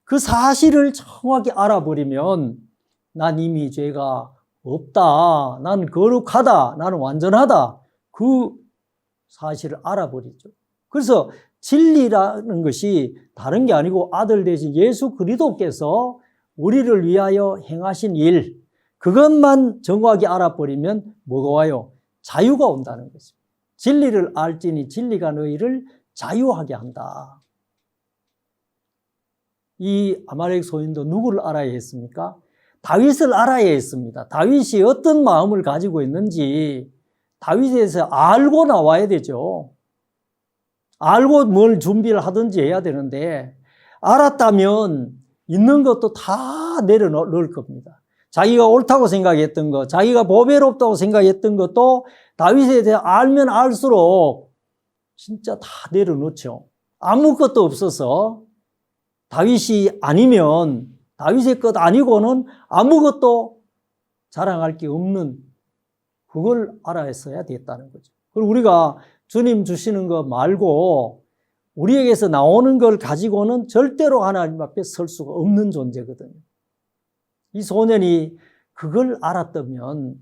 그 사실을 정확히 알아버리면 난 이미 죄가 없다, 난 거룩하다, 나는 완전하다, 그 사실을 알아버리죠. 그래서 진리라는 것이 다른 게 아니고 아들 되신 예수 그리스도께서 우리를 위하여 행하신 일, 그것만 정확히 알아버리면 뭐가 와요? 자유가 온다는 거죠. 진리를 알지니 진리가 너희를 자유하게 한다. 이 아말렉 소인도 누구를 알아야 했습니까? 다윗을 알아야 했습니다. 다윗이 어떤 마음을 가지고 있는지 다윗에 대해서 알고 나와야 되죠. 알고 뭘 준비를 하든지 해야 되는데, 알았다면 있는 것도 다 내려놓을 겁니다. 자기가 옳다고 생각했던 것, 자기가 보배롭다고 생각했던 것도 다윗에 대해 알면 알수록 진짜 다 내려놓죠. 아무것도 없어서 다윗이 아니면, 다윗의 것 아니고는 아무것도 자랑할 게 없는, 그걸 알아야 됐다는 거죠. 그리고 우리가 주님 주시는 것 말고 우리에게서 나오는 걸 가지고는 절대로 하나님 앞에 설 수가 없는 존재거든요. 이 소년이 그걸 알았다면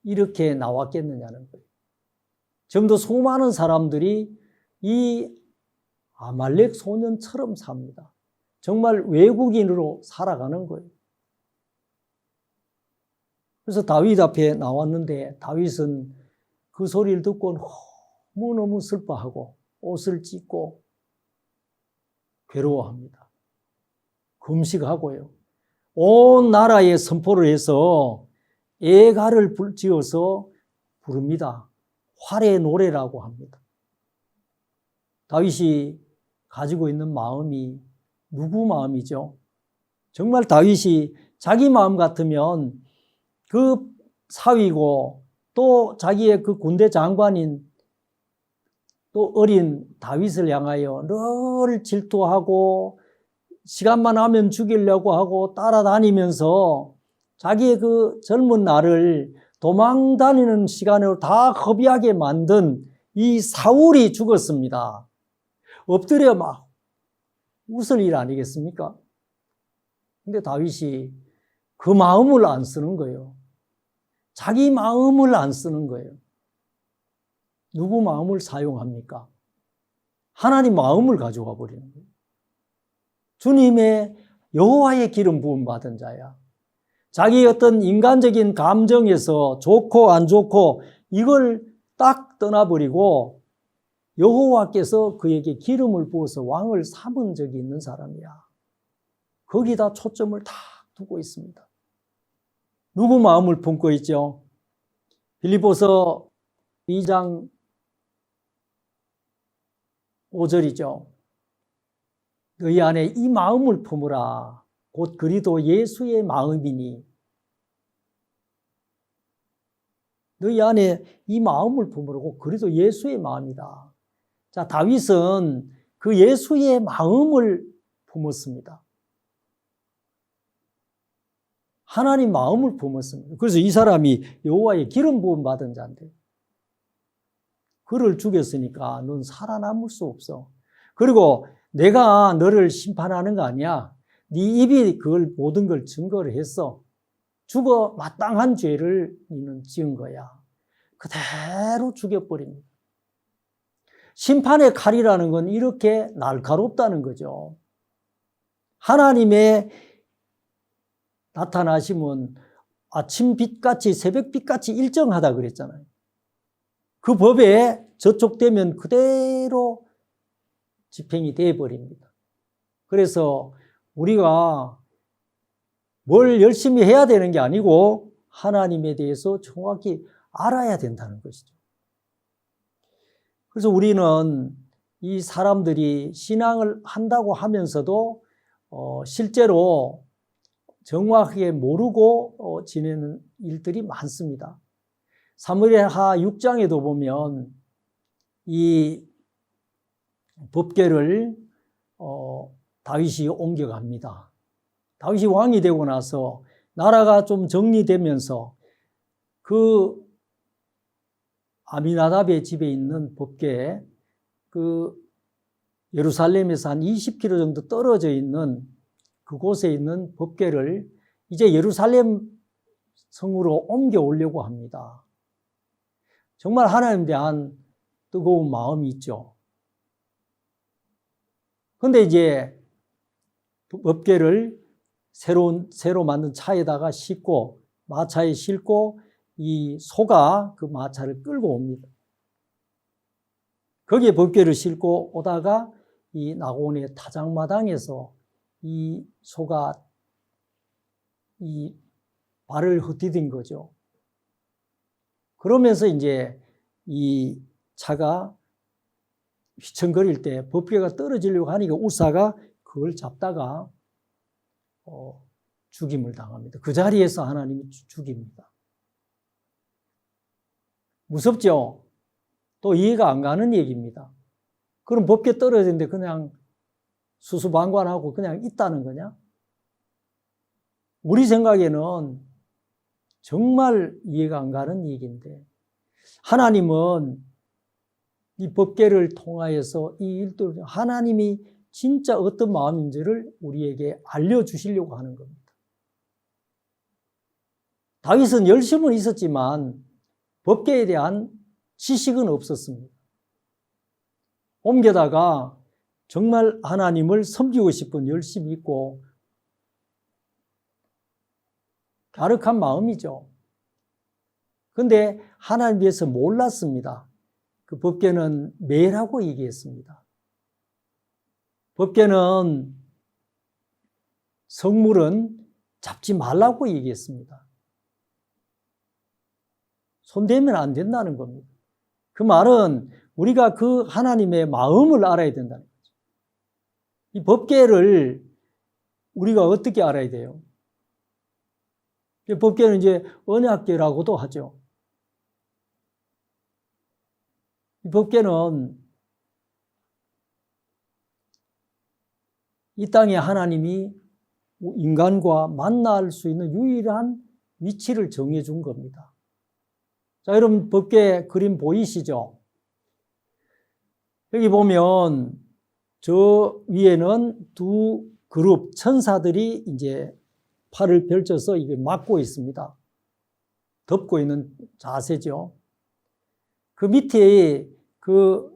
이렇게 나왔겠느냐는 거예요. 지금도 수많은 사람들이 이 아말렉 소년처럼 삽니다. 정말 외국인으로 살아가는 거예요. 그래서 다윗 앞에 나왔는데 다윗은 그 소리를 듣고 너무너무 슬퍼하고 옷을 찢고 괴로워합니다. 금식하고요. 온 나라에 선포를 해서 애가를 지어서 부릅니다. 활의 노래라고 합니다. 다윗이 가지고 있는 마음이 누구 마음이죠? 정말 다윗이 자기 마음 같으면 그 사위고 또 자기의 그 군대 장관인 또 어린 다윗을 향하여 늘 질투하고 시간만 하면 죽이려고 하고 따라다니면서 자기의 그 젊은 날을 도망 다니는 시간으로 다 허비하게 만든 이 사울이 죽었습니다. 엎드려 막 웃을 일 아니겠습니까? 근데 다윗이 그 마음을 안 쓰는 거예요. 자기 마음을 안 쓰는 거예요. 누구 마음을 사용합니까? 하나님 마음을 가져와 버리는 거예요. 주님의 여호와의 기름 부음 받은 자야. 자기 어떤 인간적인 감정에서 좋고 안 좋고 이걸 딱 떠나버리고 여호와께서 그에게 기름을 부어서 왕을 삼은 적이 있는 사람이야. 거기다 초점을 다 두고 있습니다. 누구 마음을 품고 있죠? 빌립보서 2장 5절이죠. 너희 안에 이 마음을 품으라. 곧 그리도 예수의 마음이니. 너희 안에 이 마음을 품으라고 그리도 예수의 마음이다. 자, 다윗은 그 예수의 마음을 품었습니다. 하나님 마음을 품었습니다. 그래서 이 사람이 여호와의 기름 부음 받은 자인데 그를 죽였으니까 넌 살아남을 수 없어. 그리고 내가 너를 심판하는 거 아니야. 네 입이 그걸 모든 걸 증거를 했어. 죽어 마땅한 죄를 너는 지은 거야. 그대로 죽여버립니다. 심판의 칼이라는 건 이렇게 날카롭다는 거죠. 하나님의 나타나심은 아침빛같이 새벽빛같이 일정하다 그랬잖아요. 그 법에 저촉되면 그대로 집행이 되어버립니다. 그래서 우리가 뭘 열심히 해야 되는 게 아니고 하나님에 대해서 정확히 알아야 된다는 것이죠. 그래서 우리는 이 사람들이 신앙을 한다고 하면서도 실제로 정확하게 모르고 지내는 일들이 많습니다. 사무엘하 6장에도 보면 이 법궤를 다윗이 옮겨갑니다. 다윗이 왕이 되고 나서 나라가 좀 정리되면서 그 아미나답의 집에 있는 법궤, 그 예루살렘에서 한 20km 정도 떨어져 있는 그곳에 있는 법궤를 이제 예루살렘 성으로 옮겨 오려고 합니다. 정말 하나님에 대한 뜨거운 마음이 있죠. 그런데 이제 법궤를 새로 만든 차에다가 싣고 마차에 싣고 이 소가 그 마차를 끌고 옵니다. 거기에 법궤를 싣고 오다가 이 나곤의 타작마당에서 이 소가 이 발을 헛디딘 거죠. 그러면서 이제 이 차가 휘청거릴 때 법궤가 떨어지려고 하니까 우사가 그걸 잡다가 죽임을 당합니다. 그 자리에서 하나님이 죽입니다. 무섭죠? 또 이해가 안 가는 얘기입니다. 그럼 법궤 떨어지는데 그냥 수수방관하고 그냥 있다는 거냐? 우리 생각에는 정말 이해가 안 가는 얘기인데 하나님은 이 법궤를 통하여서 이 일도 하나님이 진짜 어떤 마음인지를 우리에게 알려주시려고 하는 겁니다. 다윗은 열심은 있었지만 법궤에 대한 지식은 없었습니다. 옮겨다가 정말 하나님을 섬기고 싶은 열심이 있고 갸륵한 마음이죠. 그런데 하나님 위해서 몰랐습니다. 그 법궤는 매라고 얘기했습니다. 법궤는 성물은 잡지 말라고 얘기했습니다. 손대면 안 된다는 겁니다. 그 말은 우리가 그 하나님의 마음을 알아야 된다는 거죠. 이 법궤를 우리가 어떻게 알아야 돼요? 법궤는 이제 언약궤라고도 하죠. 이 법궤는 이 땅에 하나님이 인간과 만날 수 있는 유일한 위치를 정해준 겁니다. 자, 여러분 법궤 그림 보이시죠? 여기 보면 저 위에는 두 그룹 천사들이 이제 팔을 펼쳐서 이게 막고 있습니다. 덮고 있는 자세죠. 그 밑에 그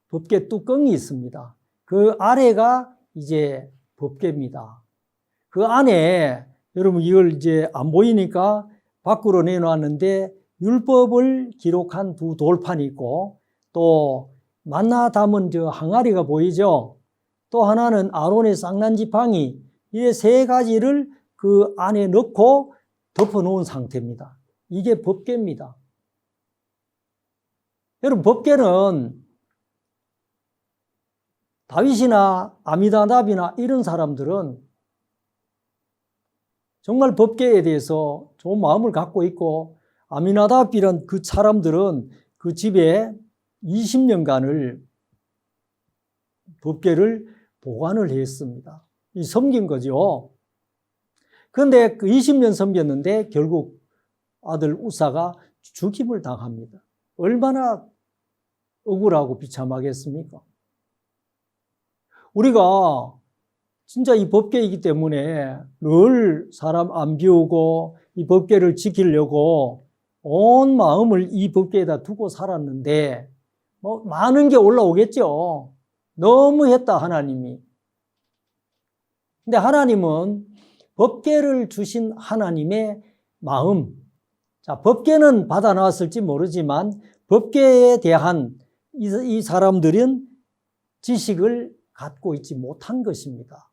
법궤 뚜껑이 있습니다. 그 아래가 이제 법궤입니다. 그 안에 여러분 이걸 이제 안 보이니까 밖으로 내놓았는데 율법을 기록한 두 돌판이 있고 또 만나 담은 저 항아리가 보이죠. 또 하나는 아론의 쌍난지팡이, 이 세 가지를 그 안에 넣고 덮어 놓은 상태입니다. 이게 법궤입니다. 여러분 법궤는 다윗이나 아미나답이나 이런 사람들은 정말 법궤에 대해서 좋은 마음을 갖고 있고, 아미나답이란 그 사람들은 그 집에 20년간을 법궤를 보관을 했습니다. 섬긴 거죠. 그런데 그 20년 섬겼는데 결국 아들 우사가 죽임을 당합니다. 얼마나 억울하고 비참하겠습니까? 우리가 진짜 이 법궤이기 때문에 늘 사람 안 비우고 이 법궤를 지키려고 온 마음을 이 법궤에다 두고 살았는데 뭐 많은 게 올라오겠죠. 너무 했다 하나님이. 근데 하나님은 법궤를 주신 하나님의 마음, 자 법궤는 받아 나왔을지 모르지만 법궤에 대한 이 사람들은 지식을 갖고 있지 못한 것입니다.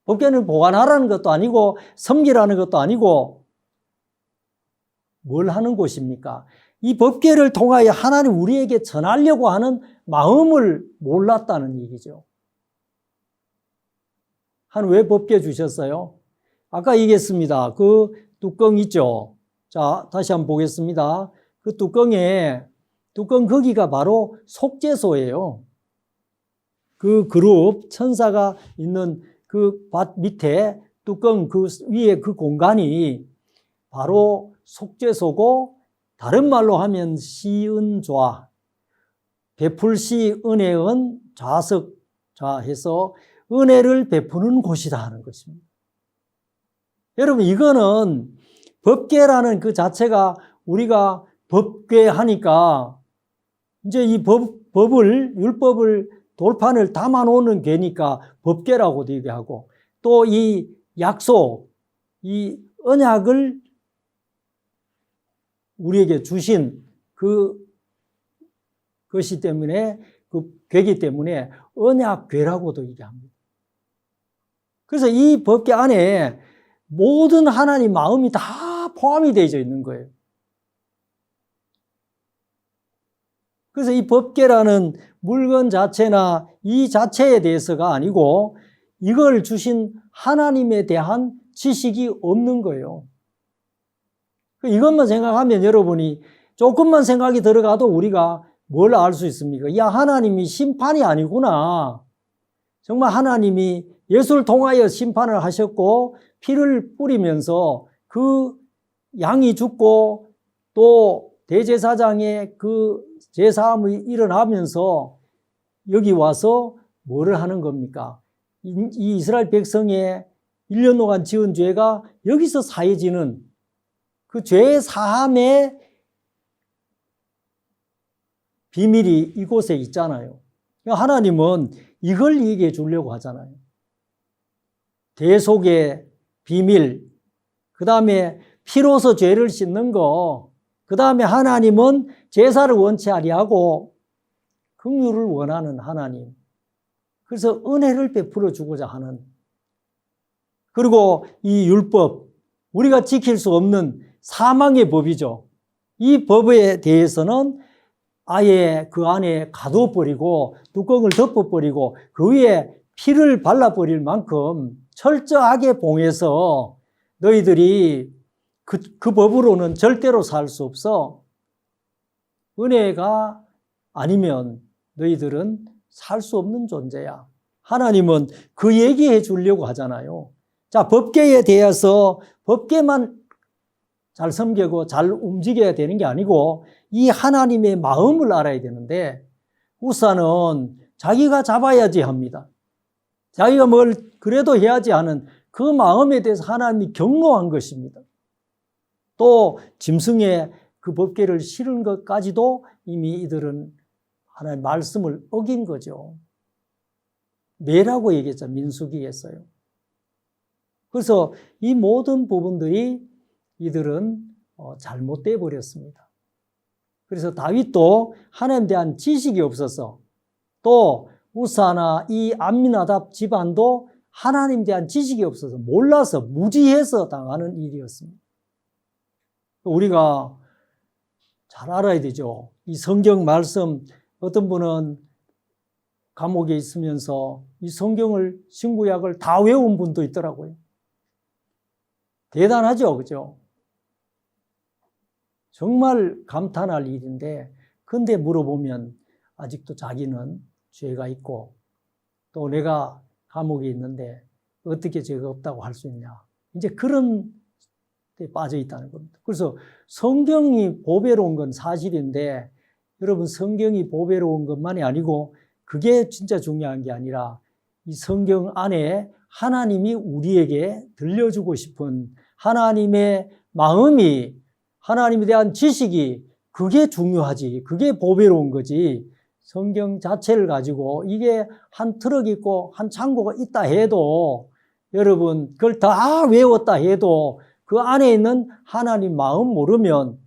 법궤를 보관하라는 것도 아니고 섬기라는 것도 아니고 뭘 하는 곳입니까? 이 법궤를 통하여 하나님 우리에게 전하려고 하는 마음을 몰랐다는 얘기죠. 하나님 왜 법궤 주셨어요? 아까 얘기했습니다. 그 뚜껑 있죠. 자, 다시 한번 보겠습니다. 그 뚜껑 거기가 바로 속죄소예요. 그 그룹 천사가 있는 그 밭 밑에 뚜껑 그 위에 그 공간이 바로 속죄소고, 다른 말로 하면 시은좌, 베풀시 은혜은 좌석좌 해서 은혜를 베푸는 곳이다 하는 것입니다. 여러분 이거는 법궤라는 그 자체가 우리가 법궤 하니까 이제 이 율법을 돌판을 담아 놓는 괴니까 법궤라고도 얘기하고, 또 이 약속, 이 언약을 우리에게 주신 그것이 때문에, 그 괴기 때문에 언약궤라고도 얘기합니다. 그래서 이 법궤 안에 모든 하나님 마음이 다 포함이 되어 있는 거예요. 그래서 이 법궤라는 물건 자체나 이 자체에 대해서가 아니고 이걸 주신 하나님에 대한 지식이 없는 거예요. 이것만 생각하면 여러분이 조금만 생각이 들어가도 우리가 뭘 알 수 있습니까? 야, 하나님이 심판이 아니구나. 정말 하나님이 예수를 통하여 심판을 하셨고 피를 뿌리면서 그 양이 죽고 또 대제사장의 그 제사함이 일어나면서 여기 와서 뭐를 하는 겁니까? 이 이스라엘 백성의 1년 동안 지은 죄가 여기서 사해지는 그 죄의 사함의 비밀이 이곳에 있잖아요. 하나님은 이걸 얘기해 주려고 하잖아요. 대속의 비밀, 그 다음에 피로서 죄를 씻는 거, 그 다음에 하나님은 제사를 원치 아니하고 긍휼을 원하는 하나님. 그래서 은혜를 베풀어 주고자 하는. 그리고 이 율법, 우리가 지킬 수 없는 사망의 법이죠. 이 법에 대해서는 아예 그 안에 가둬버리고 뚜껑을 덮어버리고 그 위에 피를 발라버릴 만큼 철저하게 봉해서 너희들이 그 법으로는 절대로 살 수 없어. 은혜가 아니면 너희들은 살 수 없는 존재야. 하나님은 그 얘기해 주려고 하잖아요. 자, 법궤에 대해서 법궤만 잘 섬기고 잘 움직여야 되는 게 아니고 이 하나님의 마음을 알아야 되는데, 우사는 자기가 잡아야지 합니다. 자기가 뭘 그래도 해야지 하는 그 마음에 대해서 하나님이 경고한 것입니다. 또 짐승에 그 법궤를 실은 것까지도 이미 이들은 하나님의 말씀을 어긴 거죠. 매라고 얘기했죠. 민수기에서요. 그래서 이 모든 부분들이 이들은 잘못돼 버렸습니다. 그래서 다윗도 하나님에 대한 지식이 없어서, 또 우사나 이 암미나답 집안도 하나님에 대한 지식이 없어서 몰라서 무지해서 당하는 일이었습니다. 우리가 잘 알아야 되죠. 이 성경 말씀, 어떤 분은 감옥에 있으면서 이 성경을, 신구약을 다 외운 분도 있더라고요. 대단하죠, 그죠? 정말 감탄할 일인데, 근데 물어보면 아직도 자기는 죄가 있고, 또 내가 감옥에 있는데 어떻게 죄가 없다고 할 수 있냐. 이제 그런 데 빠져 있다는 겁니다. 그래서 성경이 보배로운 건 사실인데, 여러분, 성경이 보배로운 것만이 아니고 그게 진짜 중요한 게 아니라 이 성경 안에 하나님이 우리에게 들려주고 싶은 하나님의 마음이, 하나님에 대한 지식이, 그게 중요하지. 그게 보배로운 거지. 성경 자체를 가지고 이게 한 트럭 있고 한 창고가 있다 해도, 여러분, 그걸 다 외웠다 해도 그 안에 있는 하나님 마음 모르면,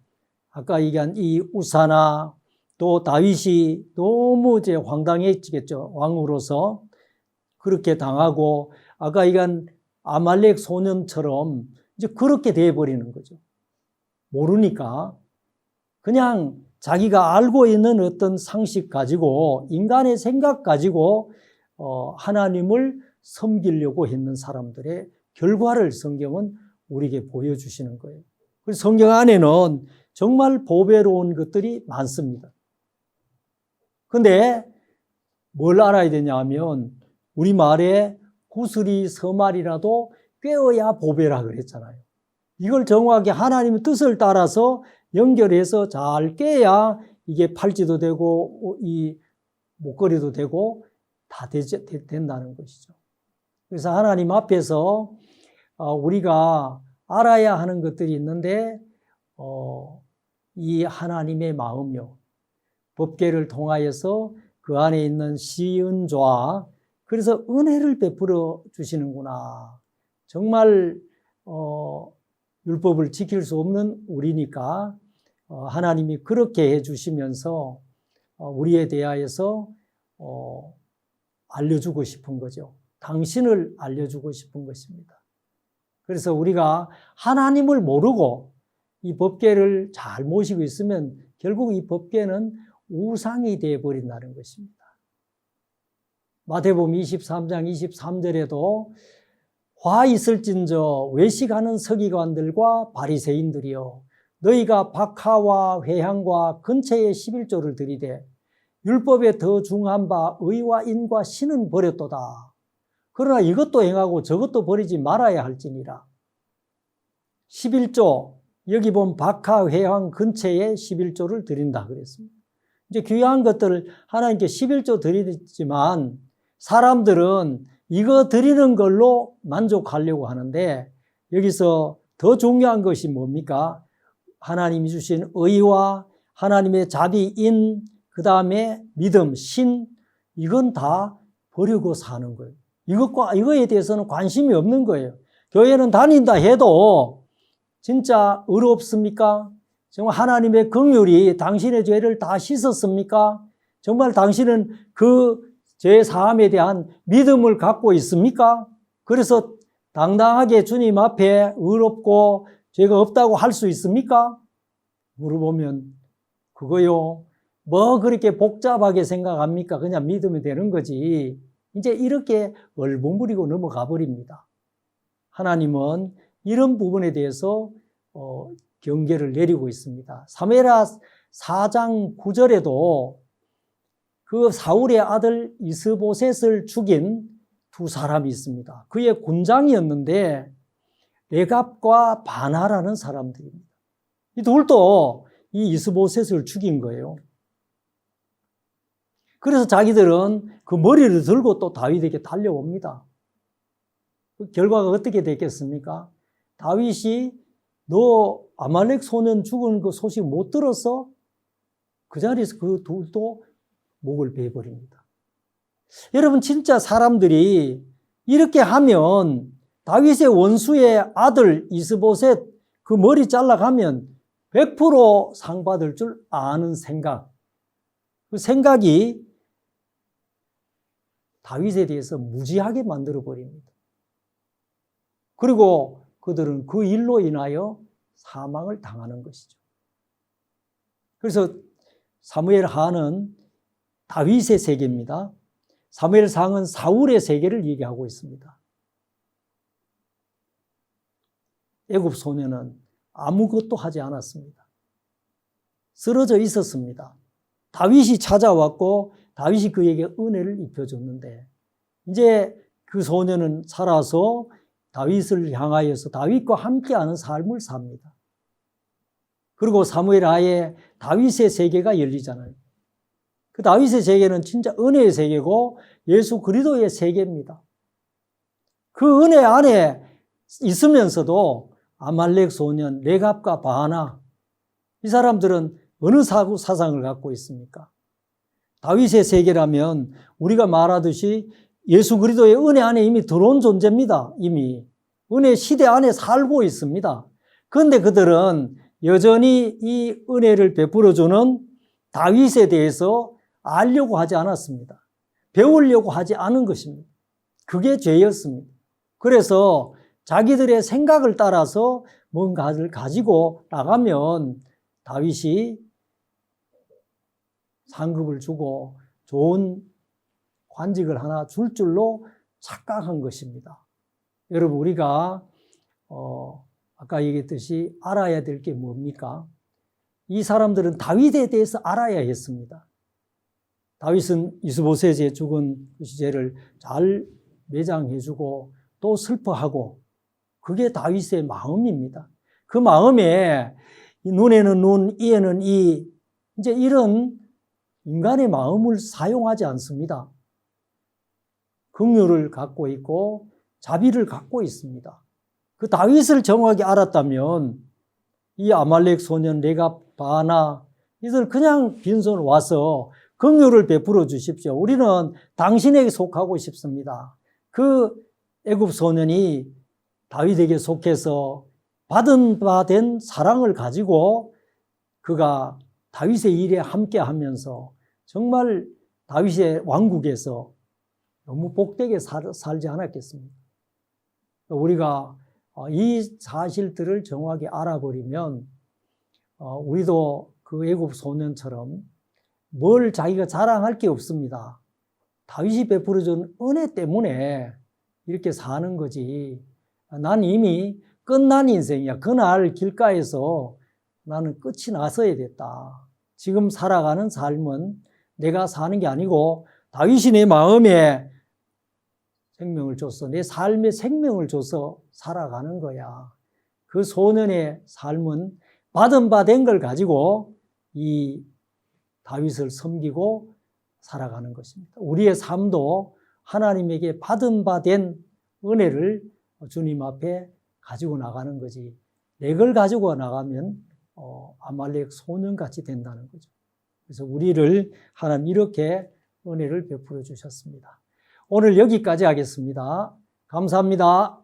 아까 얘기한 이 우사나 또 다윗이 너무 이제 황당했겠죠. 왕으로서 그렇게 당하고, 아까 얘기한 아말렉 소년처럼 이제 그렇게 돼버리는 거죠. 모르니까 그냥 자기가 알고 있는 어떤 상식 가지고, 인간의 생각 가지고 하나님을 섬기려고 했는 사람들의 결과를 성경은 우리에게 보여주시는 거예요. 그래서 성경 안에는 정말 보배로운 것들이 많습니다. 근데 뭘 알아야 되냐 하면, 우리말에 구슬이 서말이라도 꿰어야 보배라 그랬잖아요. 이걸 정확히 하나님의 뜻을 따라서 연결해서 잘 꿰야 이게 팔찌도 되고 이 목걸이도 되고 다 된다는 것이죠. 그래서 하나님 앞에서 우리가 알아야 하는 것들이 있는데, 이 하나님의 마음요, 법궤를 통하여서 그 안에 있는 시은좌, 그래서 은혜를 베풀어 주시는구나. 정말 율법을 지킬 수 없는 우리니까 하나님이 그렇게 해주시면서 우리에 대하여서 알려주고 싶은 거죠. 당신을 알려주고 싶은 것입니다. 그래서 우리가 하나님을 모르고 이 법궤를 잘 모시고 있으면 결국 이 법궤는 우상이 되어버린다는 것입니다. 마태복음 23장 23절에도 화 있을진저 외식하는 서기관들과 바리새인들이여, 너희가 박하와 회향과 근처에 11조를 들이되 율법에 더 중한 바 의와 인과 신은 버렸도다. 그러나 이것도 행하고 저것도 버리지 말아야 할지니라. 11조, 여기 보면 박하, 회향 근처에 11조를 드린다 그랬습니다. 이제 귀한 것들을 하나님께 11조 드리지만 사람들은 이거 드리는 걸로 만족하려고 하는데, 여기서 더 중요한 것이 뭡니까? 하나님이 주신 의와 하나님의 자비인, 그 다음에 믿음, 신, 이건 다 버리고 사는 거예요. 이거에 대해서는 관심이 없는 거예요. 교회는 다닌다 해도 진짜 의롭습니까? 정말 하나님의 긍휼이 당신의 죄를 다 씻었습니까? 정말 당신은 그 죄 사함에 대한 믿음을 갖고 있습니까? 그래서 당당하게 주님 앞에 의롭고 죄가 없다고 할 수 있습니까? 물어보면 그거요, 뭐 그렇게 복잡하게 생각합니까? 그냥 믿으면 되는 거지. 이제 이렇게 얼버무리고 넘어가 버립니다. 하나님은 이런 부분에 대해서 경계를 내리고 있습니다. 사무엘하 4장 9절에도 그 사울의 아들 이스보셋을 죽인 두 사람이 있습니다. 그의 군장이었는데 레갑과 바나라는 사람들입니다. 이 둘도 이 이스보셋을 죽인 거예요. 그래서 자기들은 그 머리를 들고 또 다윗에게 달려옵니다. 그 결과가 어떻게 됐겠습니까? 다윗이 너 아말렉 소년 죽은 그 소식 못 들었어? 그 자리에서 그 둘도 목을 베어버립니다. 여러분, 진짜 사람들이 이렇게 하면 다윗의 원수의 아들 이스보셋 그 머리 잘라가면 100% 상 받을 줄 아는 생각, 그 생각이 다윗에 대해서 무지하게 만들어버립니다. 그리고 그들은 그 일로 인하여 사망을 당하는 것이죠. 그래서 사무엘 하는 다윗의 세계입니다. 사무엘 상은 사울의 세계를 얘기하고 있습니다. 애굽 소년은 아무것도 하지 않았습니다. 쓰러져 있었습니다. 다윗이 찾아왔고 다윗이 그에게 은혜를 입혀줬는데 이제 그 소년은 살아서 다윗을 향하여서 다윗과 함께하는 삶을 삽니다. 그리고 사무엘 하에 다윗의 세계가 열리잖아요. 그 다윗의 세계는 진짜 은혜의 세계고 예수 그리스도의 세계입니다. 그 은혜 안에 있으면서도 아말렉 소년 레갑과 바하나, 이 사람들은 어느 사상을 갖고 있습니까? 다윗의 세계라면 우리가 말하듯이 예수 그리스도의 은혜 안에 이미 들어온 존재입니다. 이미 은혜 시대 안에 살고 있습니다. 그런데 그들은 여전히 이 은혜를 베풀어주는 다윗에 대해서 알려고 하지 않았습니다. 배우려고 하지 않은 것입니다. 그게 죄였습니다. 그래서 자기들의 생각을 따라서 뭔가를 가지고 나가면 다윗이 상급을 주고 좋은 관직을 하나 줄 줄로 착각한 것입니다. 여러분, 우리가 아까 얘기했듯이 알아야 될 게 뭡니까? 이 사람들은 다윗에 대해서 알아야 했습니다. 다윗은 이스보셋의 죽은 그 시제를 잘 매장해주고 또 슬퍼하고, 그게 다윗의 마음입니다. 그 마음에 눈에는 눈, 이에는 이, 이제 이런 인간의 마음을 사용하지 않습니다. 긍휼을 갖고 있고 자비를 갖고 있습니다. 그 다윗을 정확히 알았다면 이 아말렉 소년 레갑, 바하나 이들 그냥 빈손 와서 긍휼을 베풀어 주십시오. 우리는 당신에게 속하고 싶습니다. 그 애굽 소년이 다윗에게 속해서 받은 바 된 사랑을 가지고 그가 다윗의 일에 함께 하면서 정말 다윗의 왕국에서 너무 복되게 살지 않았겠습니까? 우리가 이 사실들을 정확히 알아버리면 우리도 그 애굽 소년처럼 뭘 자기가 자랑할 게 없습니다. 다윗이 베풀어준 은혜 때문에 이렇게 사는 거지. 난 이미 끝난 인생이야. 그날 길가에서 나는 끝이 났어야 됐다. 지금 살아가는 삶은 내가 사는 게 아니고 다윗이 내 마음에 생명을 줬어. 내 삶에 생명을 줘서 살아가는 거야. 그 소년의 삶은 받은 바 된 걸 가지고 이 다윗을 섬기고 살아가는 것입니다. 우리의 삶도 하나님에게 받은 바 된 은혜를 주님 앞에 가지고 나가는 거지. 내 걸 가지고 나가면 아말렉 소년같이 된다는 거죠. 그래서 우리를 하나님 이렇게 은혜를 베풀어 주셨습니다. 오늘 여기까지 하겠습니다. 감사합니다.